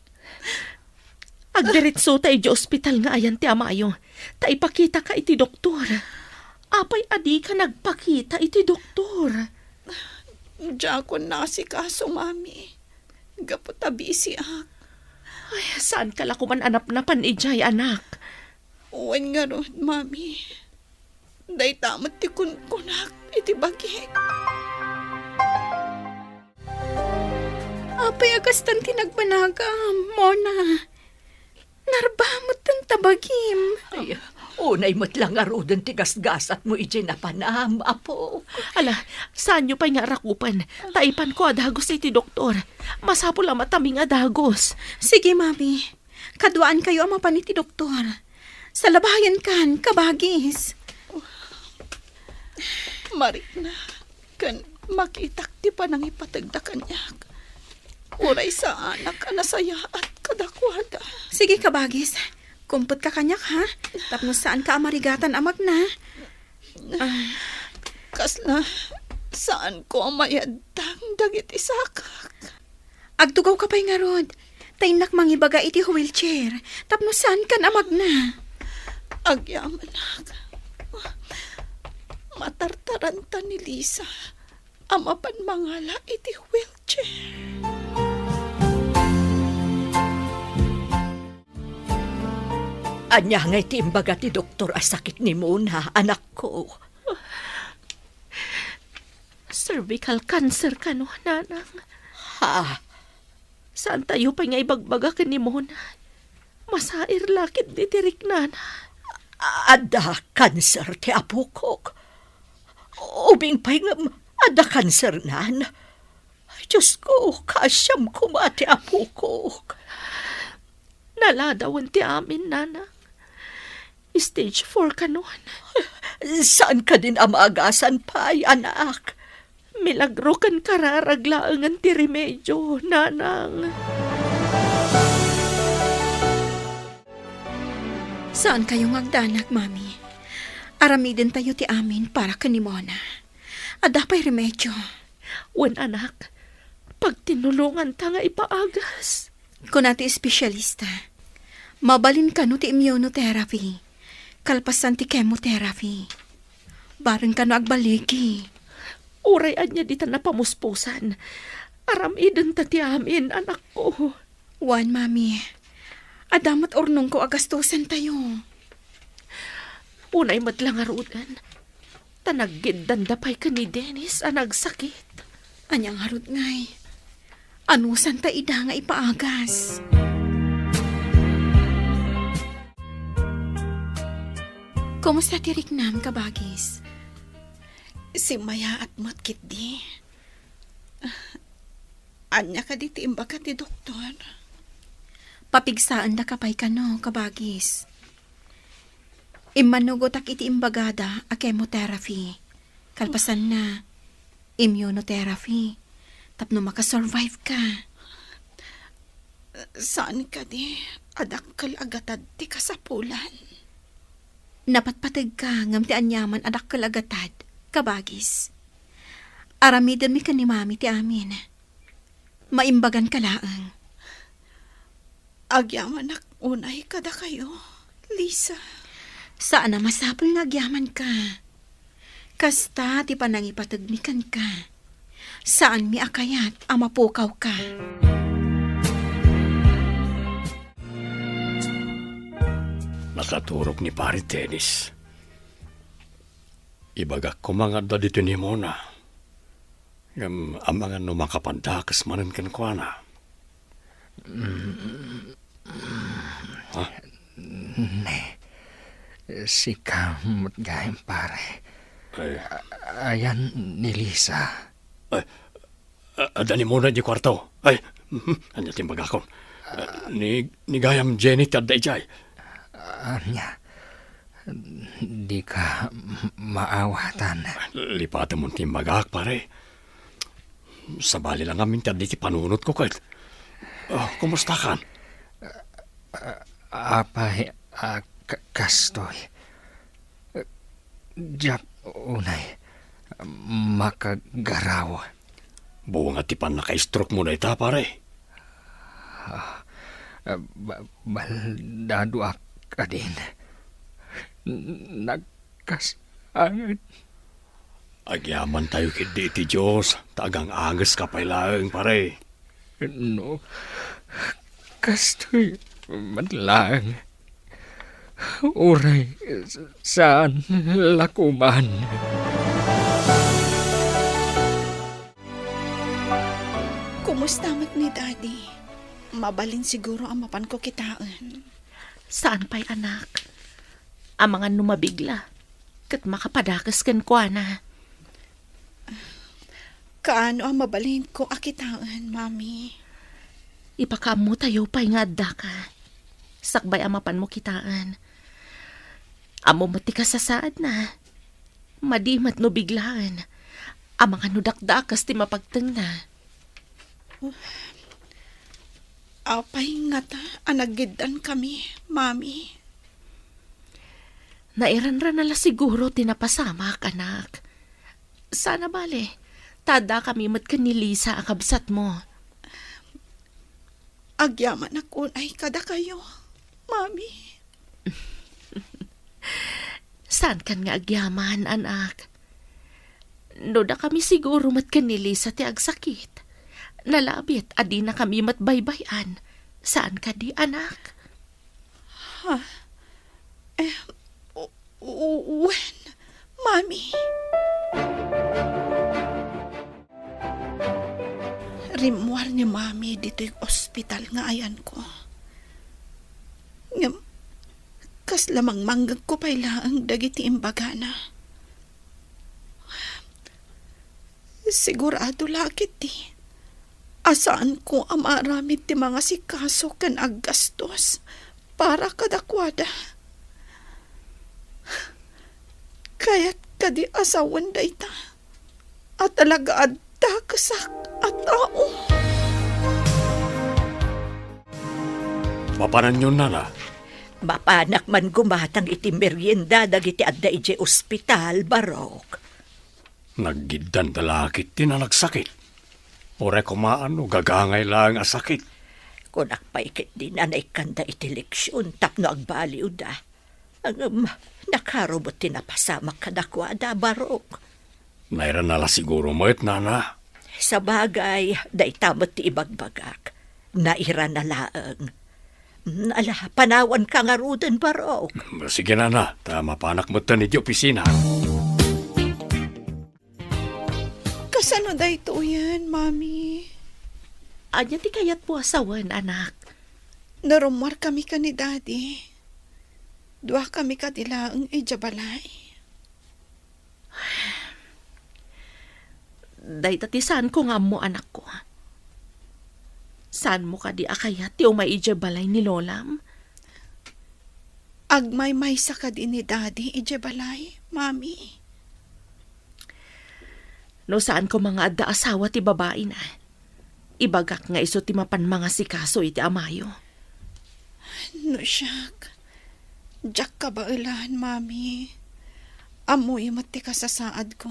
Agdiritso tayo di ospital nga ayan ti amayo. Ta ipakita ka iti doktor. Apay adi ka nagpakita iti doktor. Diyan ko nasikaso, Mami. Gaputabisi ak. Ay, saan ka lakuman anap-napan ijay, anak? Uwan nga ron, Mami. Day tamot ti kunkunak iti bagi. Apay agastan tinagbanagam, Mona. Narbamot ang tabagim. Ay, unay mo't lang arudan ti gasgasat mo iti napanam, apo. Ala, saan nyo pa'y nga rakupan? Taipan ko adagos iti doktor. Masapul ang mataming adagos. Sige, Mami. Kaduaan kayo ang mapaniti doktor. Sa labayan kan, kabagis. Marik na. Kan makitak ti pa nang ipatagda kanyak. Uray sa anak ka nasaya at kadakwada. Sige kabagis, kumpot ka kanyak ha. Tapno saan ka amarigatan amag na. Kasla, saan ko mayadang dagiti sakak? Agtugaw ka pa'y nga rod. Tainak mangibaga iti wheelchair. Tapno saan ka amag na. Agyamanak. Matartaranta ni Lisa. Amapan mangala iti wheelchair. Anya nga iti imbaga ti doktor asakit ni Mona, anak ko. Cervical cancer ka no, nanang. Ha? Saan tayo pa nga ibagbaga ka ni Mona? Masair lakit di tirik nana. Ada cancer ti apo ko. Ubing pa'y nga ada cancer nan. Diyos ko, kasyam ko ti apo ko. Naladawan ti amin, nana. Stage 4 ka noon. Saan ka din amaagasan pa'y, anak? Milagro kan kararaglaangan ti remedyo, nanang. Saan kayong agdanak, mami? Aramidin tayo ti amin para kanimona. Ada pa'y remedyo. Wan anak, pag tinulungan ta nga ipaagas. Kung nati espesyalista, mabalin ka no ti immunotherapy. Kalpasan ti chemotherapy. Bareng ka no agbaligi. Urayan niya dita na pamuspusan. Aramidin ta ti amin, anak ko. Wan, mami. Adamat ornong ko agastusan tayo. Unay madlangarudan. Tanagid dandapay ka ni Dennis ang nagsakit. Anyang harot ngay. Anusan ta ida nga ipaagas. Kumusta ti Riknam, kabagis? Si Maya at matkit di. Anya ka di ti imbaga ti doktor. Papigsaan da kapay ka no, kabagis. Imanugot ak iti imbagada a chemotherapy. Kalpasan na, immunotherapy. Tapno makasurvive ka. Saan ka di? Adakkel agatad ti kasapulan. Napatpatag ka ngam ti anyaman adakkel agatad, kabagis. Aramidin mi ka ni mami ti amin. Maimbagan ka laang. Agyaman unay kada kayo, Lisa. Saan na masapul nga agyaman ka? Kasta ti panangipatagnikan ka. Saan mi akayat amapukaw ka? Nakaturok ni pari Dennis. Ibagak ko mga da dito ni Mona. Ang mga numakapandakas manan kan kwa na. Ha? Si kamot gayang pare. Ayan ni Lisa. Ada ni Mona di kwarto. Ay, anya timbaga ko. Ni gayam Jenny ti adda ijay. Anya, di ka maawatan. Lipatan mo timbagak pare. Sabali lang amin ti adda ti panunot ko kahit. Kumusta kan? Apay, kastoy. Diyak unay, makagaraw. Buong atipan naka-stroke mo na ita, pare. Baldado ka din. Nagkasangit. Agyaman tayo kidi ti Diyos. Tagang angas ka pailang, pare. No, kastoy madlang. Uray, saan lakuman? Kumusta mat ni Daddy? Mabalin siguro ang mapan ko kitaan. Saan pa'y anak? Ang mga numabigla. Kat makapadakas kan kwa na. Kaano ang mabalin ko akitaan, Mami? Ipakamu tayo pa'y nga adda ka. Sakbay ang mapan mo kitaan. Amo mati ka sa saad na. Madimat no biglaan. Ang mga nudakdakas ti mapagtang na. Apay nga ta, anagidan kami, mami. Nairanran nala siguro tinapasamak, anak. Sana bale, tada kami matkan ni Lisa ang kabsat mo. Agyaman ako ay kada kayo, mami. Saan kan nga agyaman, anak? No da kami siguro matkan ni Lisa ti agsakit. Nalabit, adi na kami matbaybayan. Saan ka di, anak? When, mami? Rimwar ni mami dito yung ospital nga ayan ko. Ngam, kas lamang manggag ko pala ang dagiti imbagana. Sigurado lakit ti. Asaan ko amaramid ti mga sikaso kan aggastos para kadakwada. Kaya't kadi asawan da ita. At talaga adda kasak at tao. Mapanan yun, nana. Mapanak man gumatang iti merienda dagiti adda iti ospital, Barok. Naggidan dalakit din na nagsakit. Ore kumaan o gagangay lang ang sakit. Kung akpaikit din anay kanda iti leksyon tapno agbaliw da. Ang nakarobot tinapasamak kadakwada, Barok. Nairan nala siguro mo nana. Sa bagay, daitamot ti ibagbagak. Naira na laang. Ala, panawan ka nga ruden, Barok. Sige, nana. Tama panak mo ito ni di opisina. Kasano da ito yan, mami? Anya ti kayat po asawan, anak. Narumwar kami ka ni daddy. Dua kami ka nila ang ijabalay. Day tatisan ko nga mo, anak ko. Saan mo ka di akayat ti umay balay ni Lolam? Agmay-may sa ka din ni daddy ijabalay, mami. No saan ko mga adda asawa ti babae na. Ibagak nga iso ti mapan mga sikaso iti amayo. No siyak. Diyak ka ba ilahan, mami? Amoy mati ka sa saad ko.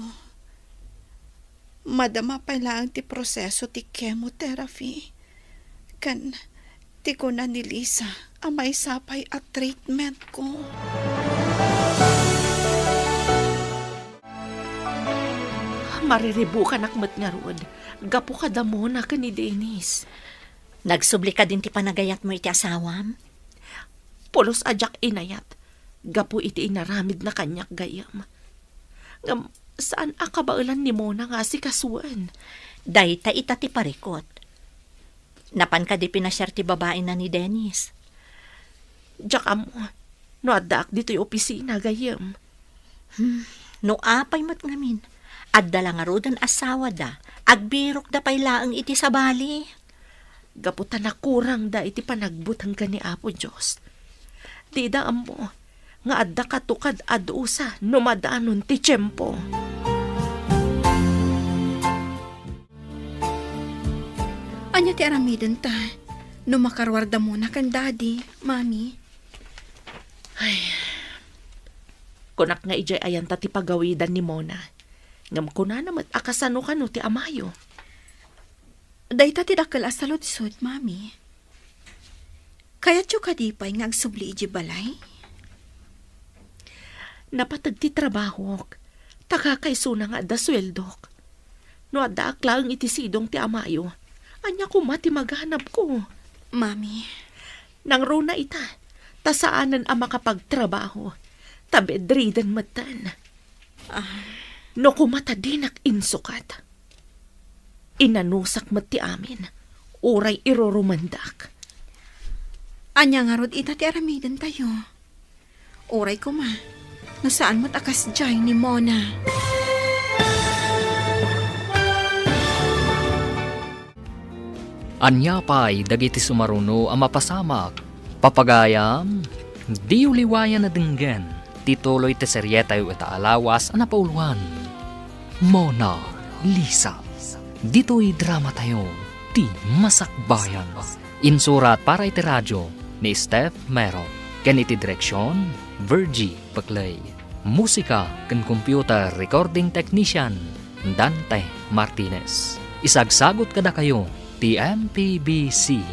Madama pa lang ti proseso ti chemotherapy. Kan ti ko na ni Lisa amay sapay at treatment ko. Mariribu ka nakmat nga rod. Gapo ka damo na ka ni Dennis. Nagsubli ka din ti panagayat mo iti asawam? Pulos ajak inayat. Gapo iti inaramid na kanyak gayam. Ngam, saan akabailan ni Mona nga si kasuan? Dahita ita ti parikot. Napan ka di pinasyar ti babae na ni Dennis. Diyak amo, no addaak dito yung opisina gayam. No apay mat ngamin. Adda lang arudan asawa da. Agbirok da pay laang iti sa bali. Gaputan na kurang da iti panagbutang ka ni Apo Diyos. Di da amo, nga adda katukad adusa numadanon ti tiyempo. Anya ti aramiden ta? No makarwarda mo na kan daddy, mami. Kunak nga ijay ayan ta ti pagawidan ni Mona. Ngam kuna namat akasano ka no ti amayo. Dahita ti dakal asaludsod, mami. Kaya tiyo kadipay nga agsubli iji balay? Napatag ti trabahok. Takakaiso na nga da sweldok. No adda aklang iti sidong ti amayo. Anya ko mati maghanap ko. Mami. Nang rona ita. Tasaanan ang makapagtrabaho. Tabedridan matan. No kumata dinak insukat. Inanusak mati amin. Uray irorumandak. Anya nga rod ita ti aramidan tayo. Oray ko ma. No saan mo't akas jay ni Mona. Anya pa'y dagiti sumaruno ang mapasamak. Papagayam, di uliwayan na dinggen. Tituloy ti seryetayo ita alawas ang napauluan. Mona Lisa. Dito'y drama tayo. Ti Masakbayan. Insurat para iti radyo ni Steph Mero. Ken iti direksyon, Virgie Paclay. Musika ken computer recording technician, Dante Martinez. Isagsagot kada kayo, ti MPBC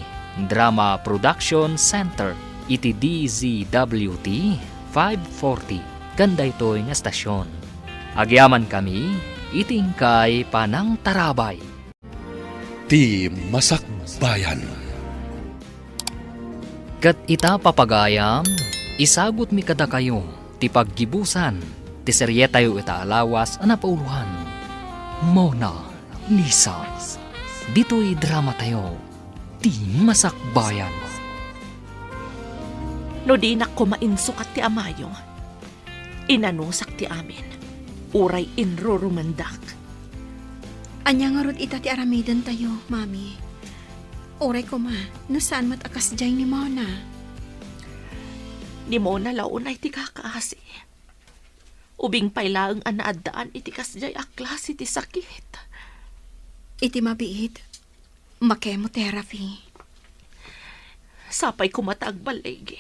Drama Production Center, iti DZWT 540, kanda ito'y nga stasyon. Agyaman kami, itingkay panang tarabay. Ti Masakbayan. Kat ita papagayam, isagot mi kada kayo, ti paggibusan, ti serye tayo ita alawas, anapauluhan. Mona Lisa. Dito'y drama tayo, ti Masakbayan. No di na kumainsukat ti amayo, inanusak ti amin, uray inrurumandak. Anya nga rod ita ti aramidan tayo, mami. Oray ko ma, no saan mat akas jay ni Mona. Ni Mona launay ti kakaasi. Ubing pailaang anaadaan iti kasjay aklas iti sakit. Iti mabiit, makemotherapy. Sapay kumatag balegi.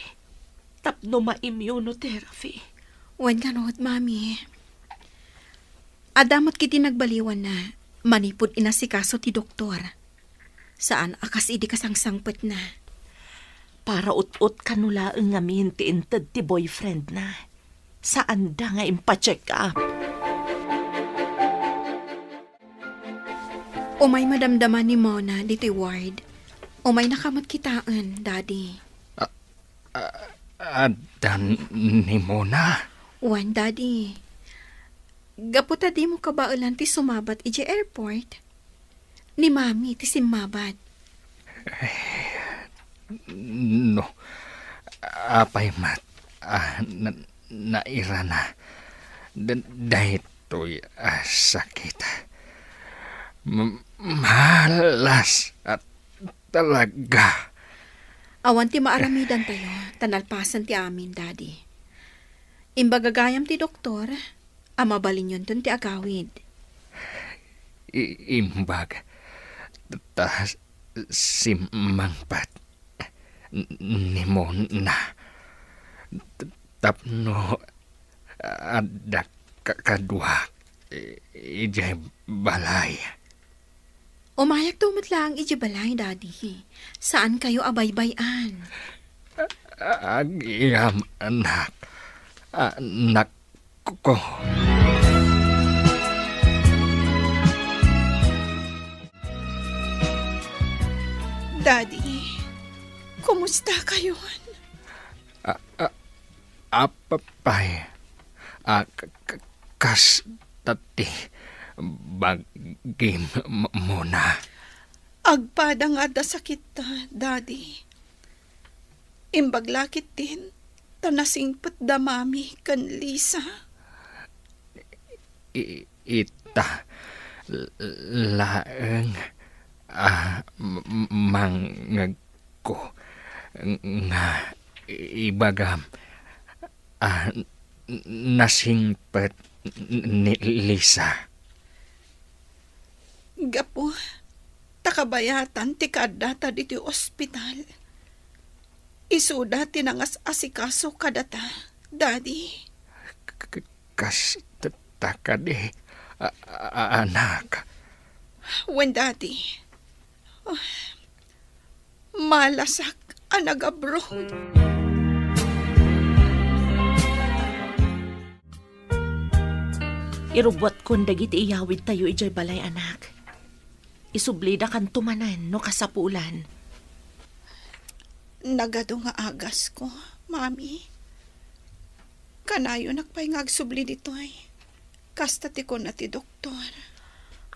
Tapno ma-immunotherapy. Wen ka rod, mami. Adamot kiti nagbaliwan na, manipod inasikaso ti doktor. Saan akas idi kasangsangpet na. Para ut-ut kanula ang ngamin ti inted ti boyfriend na. Saan da nga impacheck up? Umay madamdaman ni Mona dito'y ward. Umay nakamot kitaan, Daddy. Adan ni Mona. Wan, Daddy. Gaputa di mo kabaulan ti sumabat iji airport. Ni Mami ti simmabat. No, apay mat, naira na. Dahito'y sakit. Malas at talaga. Awan ti maaramidan tayo, tanalpasan ti amin, Daddy. Imbagagayam ti doktor, amabalin yun dun ti agawid. Imbag, tas simangpat ni Mona. Tapno ada kadwa ijay balay. Umayak tumot lang iji balay, Daddy. Saan kayo abaybayan? Agiyam anak ko. Daddy, kumusta kayo? Apapay. Kas tati bagim Mona. Agpada nga da sakit ta, Daddy. Imbaglakit din, tanasingput da mami kan Lisa. Ita laeng mangag ko nga ibagam nasingpet ni Lisa. Gapo, takabayatan ti kadata diti ospital. Isuda tinangas asikaso kadata, Daddy. Kas takade anak. When Daddy, malasak ang nag-abroad. Irubwat kon dagiti iyawid tayo ijay balay anak. Isublida kan tumanan no kasapulan. Nagado nga agas ko, Mami. Kanayo nakpay nga agsubli ditoy. Kasta ti ko na ti doktor.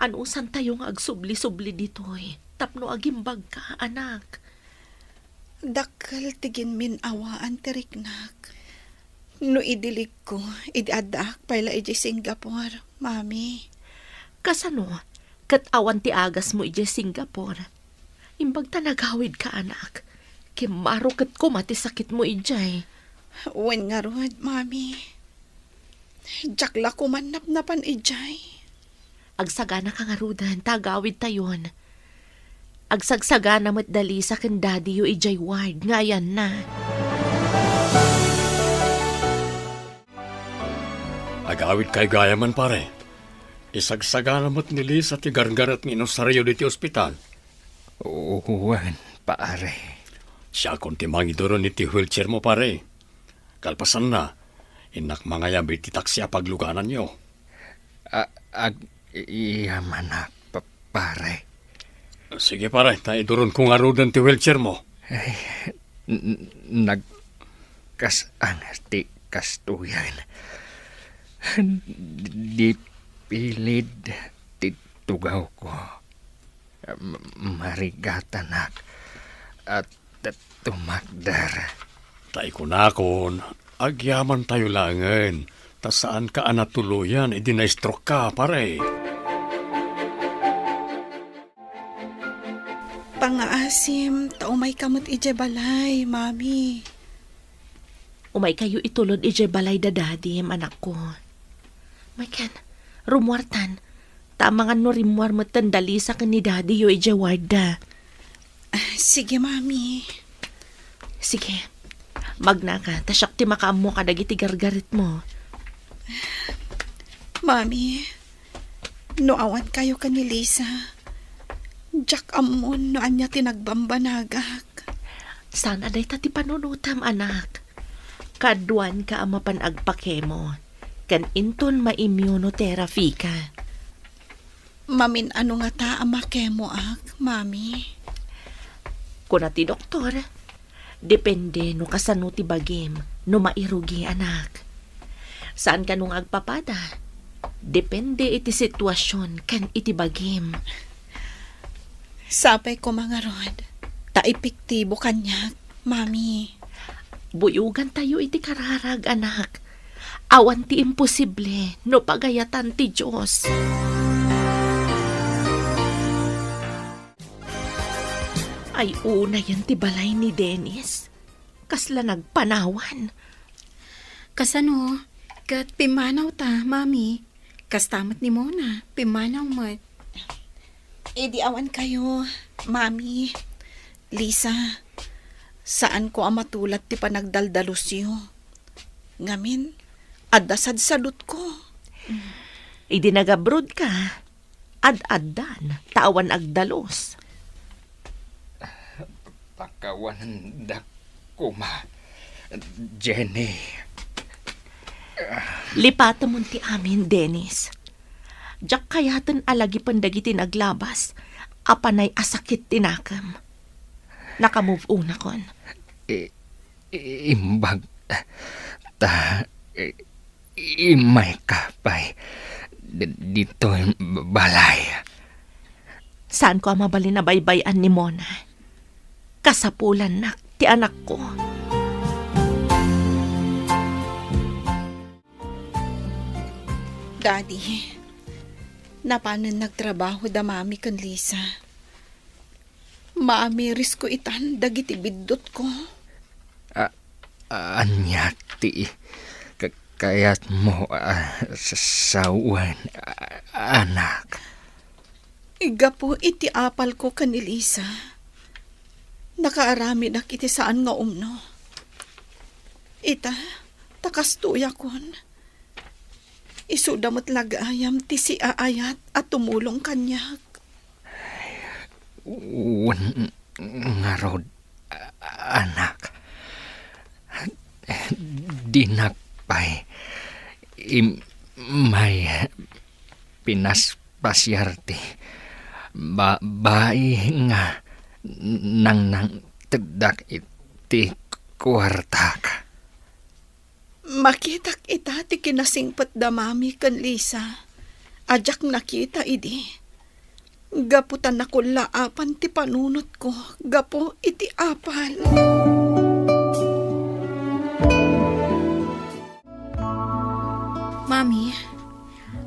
Anusan tayo nga agsubli-subli ditoy. Tapno agimbag ka, anak. Dakal tigin min awaan tiriknak. No idilig ko, idiadak pala iji Singapore, Mami. Kasano, kat awan ti agas mo iji Singapore. Imbag ta nagawid ka, anak. Kimaro kat kumati sakit mo ijay. Wen nga rod, Mami. Jakla ko man napnapan ijay. Agsagana ka nga rudan, tagawid tayon. Agsagsaga na dali sa ken daddy yu ijay ward, ngayan na. Agawid kay gayaman pare. Isagsaga namat ni Lisa ti gargarat ng inosaryo diti ospital. Uwan, pare. Siya kung timangi doon iti wheelchair mo pare. Kalpasan na, inak mga yabi ti taksi pagluganan nyo. Iyaman na, pare. Sige pare, taiduron kung arudan ti wheelchair mo. Nagkasan ti kastuyan. Di pilid titugaw ko. Marigatanak at tumakdar. Tay ko na kon, agyaman tayo langan. Ta saan ka anatuluyan, na-stroke ka pare. Pangaasim, taumay kamot ije balay, mami. Umay kayo itulod ije balay da daddy, anak ko. May kan, rumwartan. Tamangan no rimwar mo tandali sa ni daddy yu ije warda. Sige, mami. Sige, magna ka, tasyak ti makaammo ka dagiti gargarit mo. Mami, noawan kayo ka ni Lisa. Jack amon no anya tinagbambanagak. Sana day tati panunutam, anak. Kaduan ka ang mapanagpake mo. Kan inton ma-immunotherapy ka. Mamin ano nga ta ang makemo ak, mami? Kuna ti doktor, depende no kasano ti bagim no mairugi, anak. Saan ka nung agpapada? Depende iti sitwasyon kan iti bagim. Sapay ko mga rod. Taipiktibo kanyak, mami. Buyugan tayo iti kararag, anak. Awan ti imposible no pagayatan ti Diyos. Ay una yan ti balay ni Dennis. Kasla nagpanawan. Kasano? Kat pimanaw ta, mami. Kastamat ni Mona. Pimanaw mat. Di awan kayo, mami. Lisa, saan ko ang matulad ti panagdaldalusyo? Ngamin, adasad salut ko. Idi nagabrod ka. Ad-addan, tawan agdalos. Pakawan da kuma. Jenny. Lipata mo ti amin, Dennis. Diyak kayatan alagi pandagiti naglabas. Apanay asakit tinakam. Nakamove una kon. Imbag. Imay kapay. Dito balay. Saan ko ang mabali na baybayan ni Mona? Kasapulan na ti anak ko. Daddy, napanan nagtrabaho da mami kan Lisa. Maamiris ko itan dagiti biddot ko. Anyati. Kayat mo sawan anak. Iga po iti apal ko kan Lisa. Nakaarami na iti saan nga umno. Ita, takastuya kon. Isudamot lagayam ti si aayat at tumulong kanyak. Nga rod, anak. Dinakpay. May pinaspasyarte. Babae nga nang tegdak iti kwartak. Makitak ita ti kinasingpat da mami kan Lisa. Ajak nakita idi. Gaputan na kulaapan ti panunot ko. Gapo iti apal. Mami,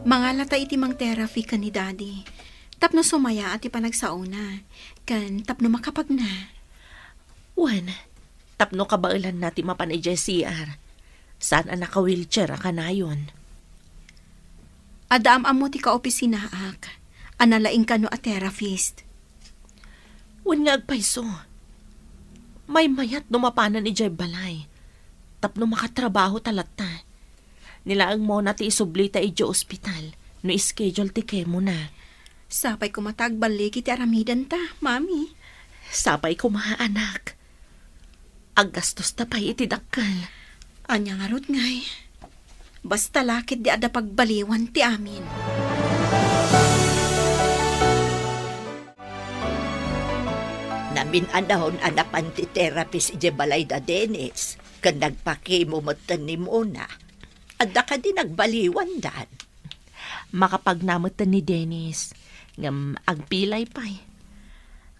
mangalata iti mang therapy ka ni Daddy. Tapno sumaya at ipanagsauna. Kan tapno makapag na. Wan, tapno kabailan natin mapan JCR. Saan ang naka-wheelchair ka na yun? Adaam amo ti ka-opisina ak. Analaing ka no a therapist. Wan nga agpaiso. May mayat numapanan ijay balay. Tapno makatrabaho talata. Nilaang mo na ti isublita ijay ospital. No ischedule ti kemo na. Sapay ko matagbalik iti aramidan ta, mami. Sapay ko mga anak. Aggastos ta pa'y iti dakkel. Anya nga rot ngay. Basta lakit di ada pagbaliwan ti amin. Namin anahon anapan ti therapist ije balay da Dennis. Kan nagpakimo motan ni Mona. Adda ka di nagbaliwan dan. Makapagnamutan ni Dennis. Ngam agpilay pa'y.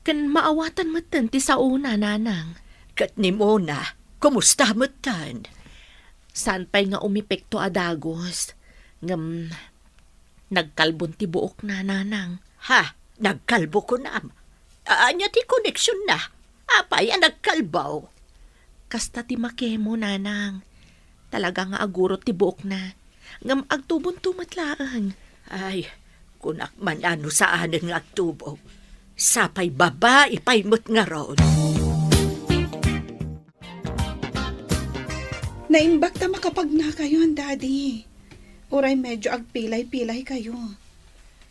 Kan maawatan matan ti sa una, nanang. Kat ni Mona, kumusta motan? Saan pa'y nga umipekto adagos? Ngam, nagkalbon ti buok na, nanang. Ha, nagkalbo ko na. Anya ti koneksyon na. Apay ang nagkalbaw. Kasta ti makemo, nanang. Talaga nga agurot ti buok na. Ngam agtubon tumatlaang. Ay, kunak man ano saan nga agtubo. Sapay baba, ipaymot nga ron. Naimbak ta makapag na kayo, Daddy. Uray medyo agpilay-pilay kayo.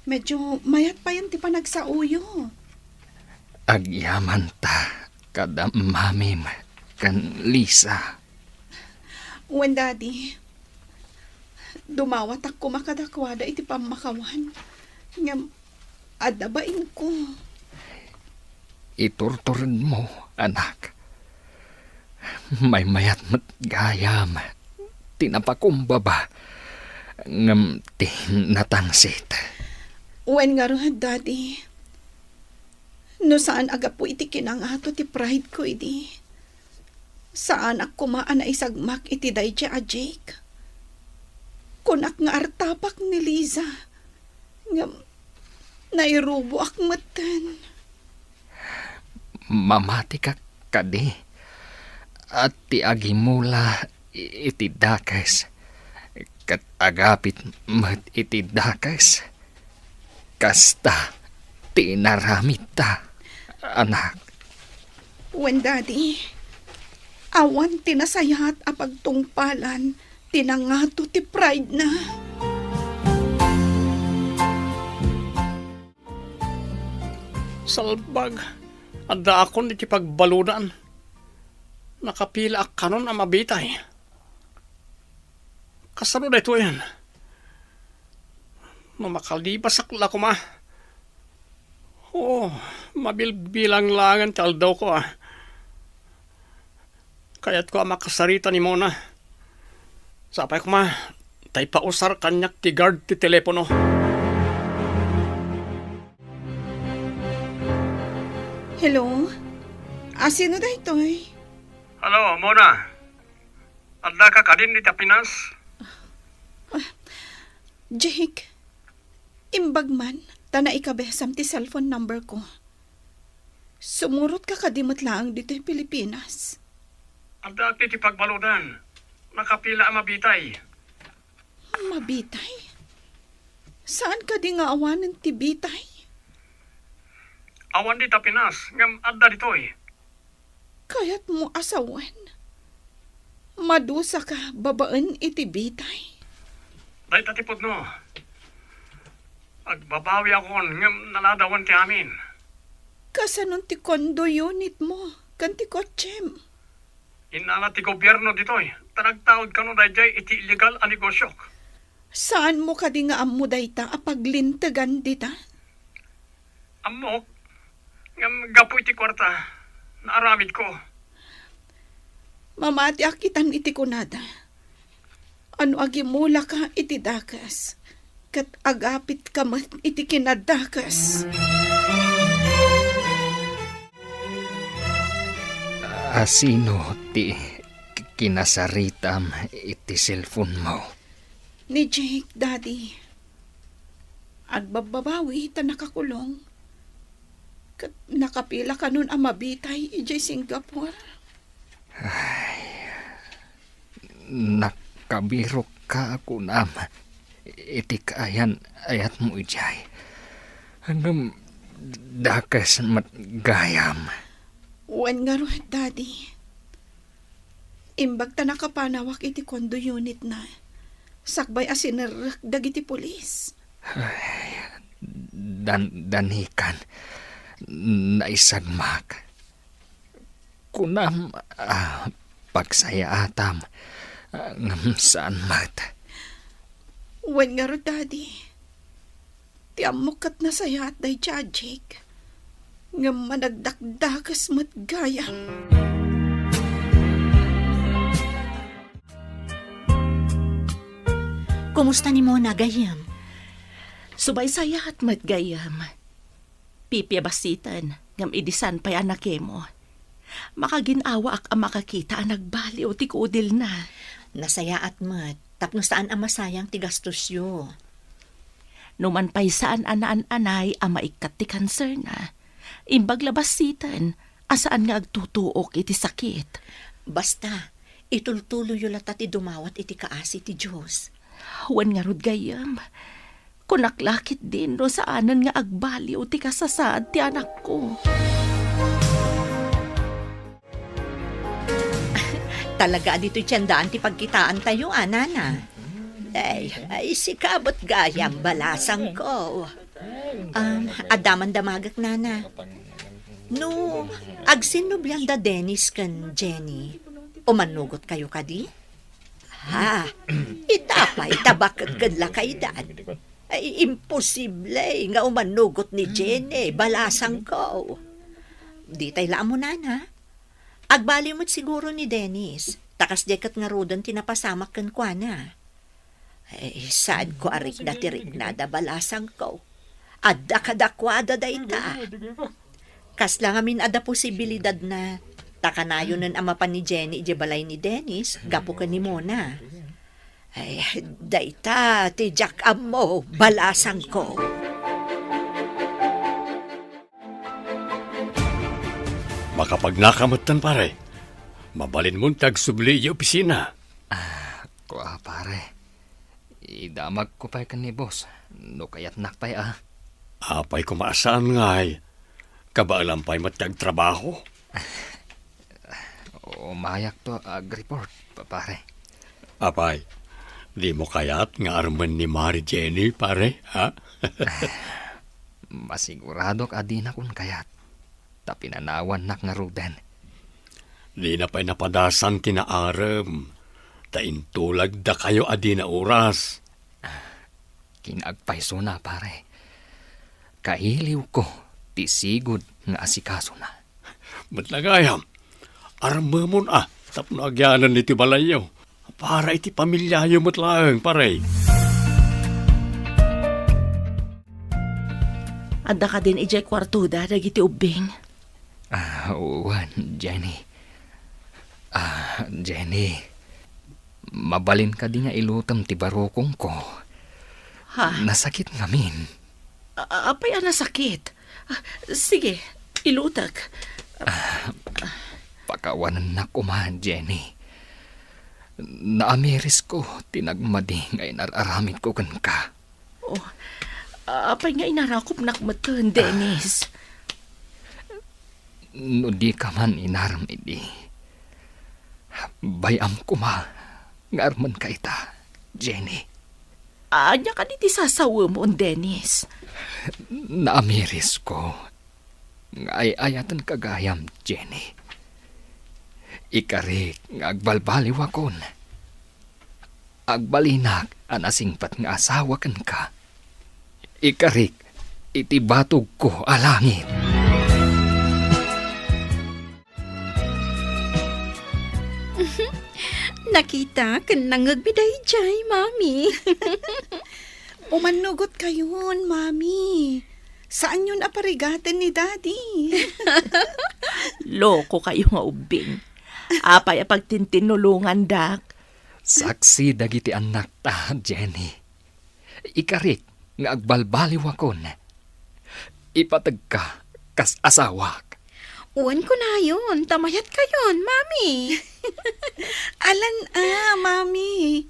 Medyo mayat pa yan ti panagsauyo. Agyaman ta, kada mamim, kan Lisa. When Daddy, dumawat ako makadakwada iti pamakawan. Ngam, adabain ko. Iturturin mo, anak. May mayat mat gayam. Tinapakumbaba. Ngam ti natangsit. When nga rin, Daddy. No saan aga po iti kinangato ti pride ko, idi. Saan ako maana isagmak iti dayja a Jake. Kunak nga artapak ni Liza. Ngam, nairubo ak matan. Mamati ka kadi. At ti agimula iti dakas. Kat agapit mat iti dakas. Kasta tinaramit ta, anak. When Daddy, awan tinasayat a pagtungpalan, tinangato ti pride na. Salbag, adda akon iti pagbaludan. Nakapila ak kanon ang mabitay. Kasano da ito yan? Mamakalibas akla ko ma. Oo, mabilbilang langan taldaw ko ah. Kaya't ko makasarita ni Mona. Sapay ko ma, tay pausar kanyak ti guard ti telepono. Hello? Sino da ito'y? Hello, Mona. Adda ka kadin ni Tapinas? Jake, imbag man, tana ikabesam ti cellphone number ko. Sumurot ka kadimot lang dito'y Pilipinas. Adda ti pagbaludan. Nakapila ang mabitay. Mabitay? Saan ka di nga awanan ti bitay? Awan di Tapinas, ngam adda ditoy. Kaya't mo asawan. Madusa ka babaan iti bitay. Dahil tatipod no. Agbabawi ako ngam naladawan ti amin. Kasanon ti kondo unit mo, kan ti kotsem. Inala ti gobyerno ditoy. Tanagtaod ka no dahil iti illegal a negosyo. Saan mo ka di nga ammo dayta apaglintagan dita? Amok, ngam gapo iti kwarta. Naaramid ko. Mamati akitan iti kunada. Ano agimula ka iti dakas. Kat agapit ka mat iti kinadakas. Asino ti kinasaritam iti cellphone mo? Ni Jake, Daddy. Agbababawi ta nakakulong. Kat nakapila ka nun ang mabitay ijay Singapore. Nakabiro ka ako nam. Iti kaayan ayat mo ijay. Hanggang Dakas matgayam. Wan nga ro, Daddy. Imbag ta nakapanawak iti condo unit na. Sakbay asinerrak dagiti pulis. Danikan. Naisagmak. Kunam pagsaya atam. Ngam saan mat. Wan nga ro, Daddy. Tiamukat na sayat day Jajik. Nga managdakdakas matgayam. Kumusta ni Mona, gayam? Subay saya at matgayam. Pipiabasitan, ngam idisan pa'y anake mo. Makaginawa ak ang makakita ang nagbaliw ti kudil na. Nasaya at mat, tapno saan ang masayang tigastos yo. Numan pa'y saan anaan-anay ang maikat ti cancer na. Imbag labasitan, asaan nga agtutuok iti sakit. Basta, itultuloy yo lata ti dumawat iti kaasi ti Diyos. Huwan nga rod gayam. Kunaklakit din ro saanan nga agbaliw ti kasasaad ti anak ko. Talaga dito tiyandaan ti pagkitaan tayo, anana. Ay, sikabot gayam, balasang ko. Adaman damagak, nana. No, agsinubyan da Dennis kan Jenny. Umanugot kayo kadi? Ha, itabak kadla kay dad. Ay, imposible nga umanugot ni Jenny, balasang ko. Di tay laam mo, nana. Agbali mo't siguro ni Dennis. Takas dekat nga rodan tinapasamak kan kwa na. Ay, saan ko arik na tirig na da balasang ko. Adda kadakwada da ita. Kas lang amin ada posibilidad na takanayon ng ama pa ni Jenny ijabalay ni Dennis, gapo ka ni Mona. Ay, da ita, tijak mo, balasang ko. Makapag nakamatan pare, mabalin mong tagsubli yung opisina. Kuha pare. Idamag ko pa'y kan ni boss. No kayat nakpay Apay kumasaan ngay. Kabaalam pa'y matagtrabaho. Umayak to ag-report, pare. Apay, di mo kayat nga arman ni Mary Jenny, pare, ha? Masiguradok adina kun kayat. Tapinanawan nak nga rudan. Di na pa'y napadasan kinaaram. Taintulag da kayo adina oras. Kinagpayso na, pare. Kahiliw ko, tisigod nga asikaso na. Matlagayam, aramamon tapno agyanan iti balayaw. Para iti pamilyayo matlaang, pare. Adda ka din ijay kwartuda, dagiti ubing. Uwan, Jenny. Jenny. Mabalin ka di nga ilutam ti barokong ko. Ha? Nasakit ngamin. Apay nasakit. Sige, ilutag. Pakawanan na kumahan, Jenny. Naamiris ko, tinagmadi nga inararamid ko kan ka. Apay nga inarakop nakmatan, Dennis. No di ka man inaram idi. Bayam kuma, ngarman ka ita, Jenny. Anya ka diti sasawa mo, Dennis. Naamiris ko. Ngay-ayatan kagayam, Jenny. Ikarik nga agbalbaliw akon. Agbalinak anasingpat nga asawa kan ka. Ikarik itibatog ko alangit. Nakita ka nang agbiday jay, Mami. Umanugot kayon, Mami. Saan yun aparigatan ni Daddy? Loko kayo nga ubing. Apay pagtintinulungan, Dak. Saksi dagiti anak ta, Jenny. Ikarik nga agbalbaliw akon. Ipatag ka kas asawak. Uwan ko na yun. Tamayat kayon, Mami. Alan Mami.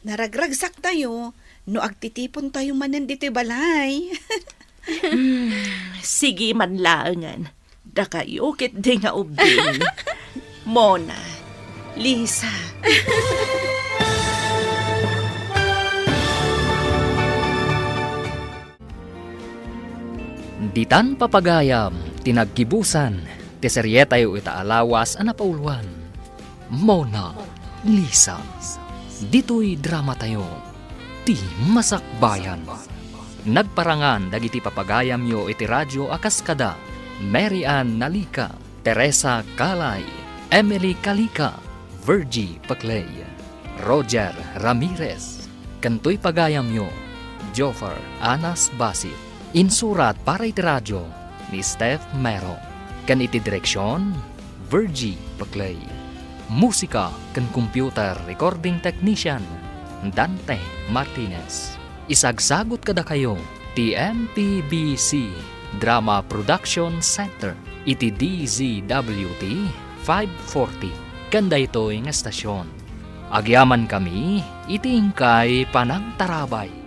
Naragragsak tayo, no agtitipon tayo manan dito balay. Sige man laangan. Da kayo kit di nga ubing. Mona, Lisa. Ditan papagayam, tinaggibusan, ti seryeta yu itaalawas anapauluan. Mona, Lisa, dito'y drama tayo, ti masakbayan. Nagparangan dagiti papagayam yo iti radyo akaskada, Mary Ann Nalika, Teresa Kalay, Emily Kalika, Virgie Paclay, Roger Ramirez, kantoy pagayam yo, Joffer Anas Basit, insurat para iti radyo ni Steph Mero, kan iti direksyon, Virgie Paclay, musika kan computer recording technician, Dante Martinez. Isagsagot kada kayo, ti MPBC Drama Production Center, iti DZWT 540, kanda ito'y nga estasyon. Agyaman kami, iti ingkay panang tarabay.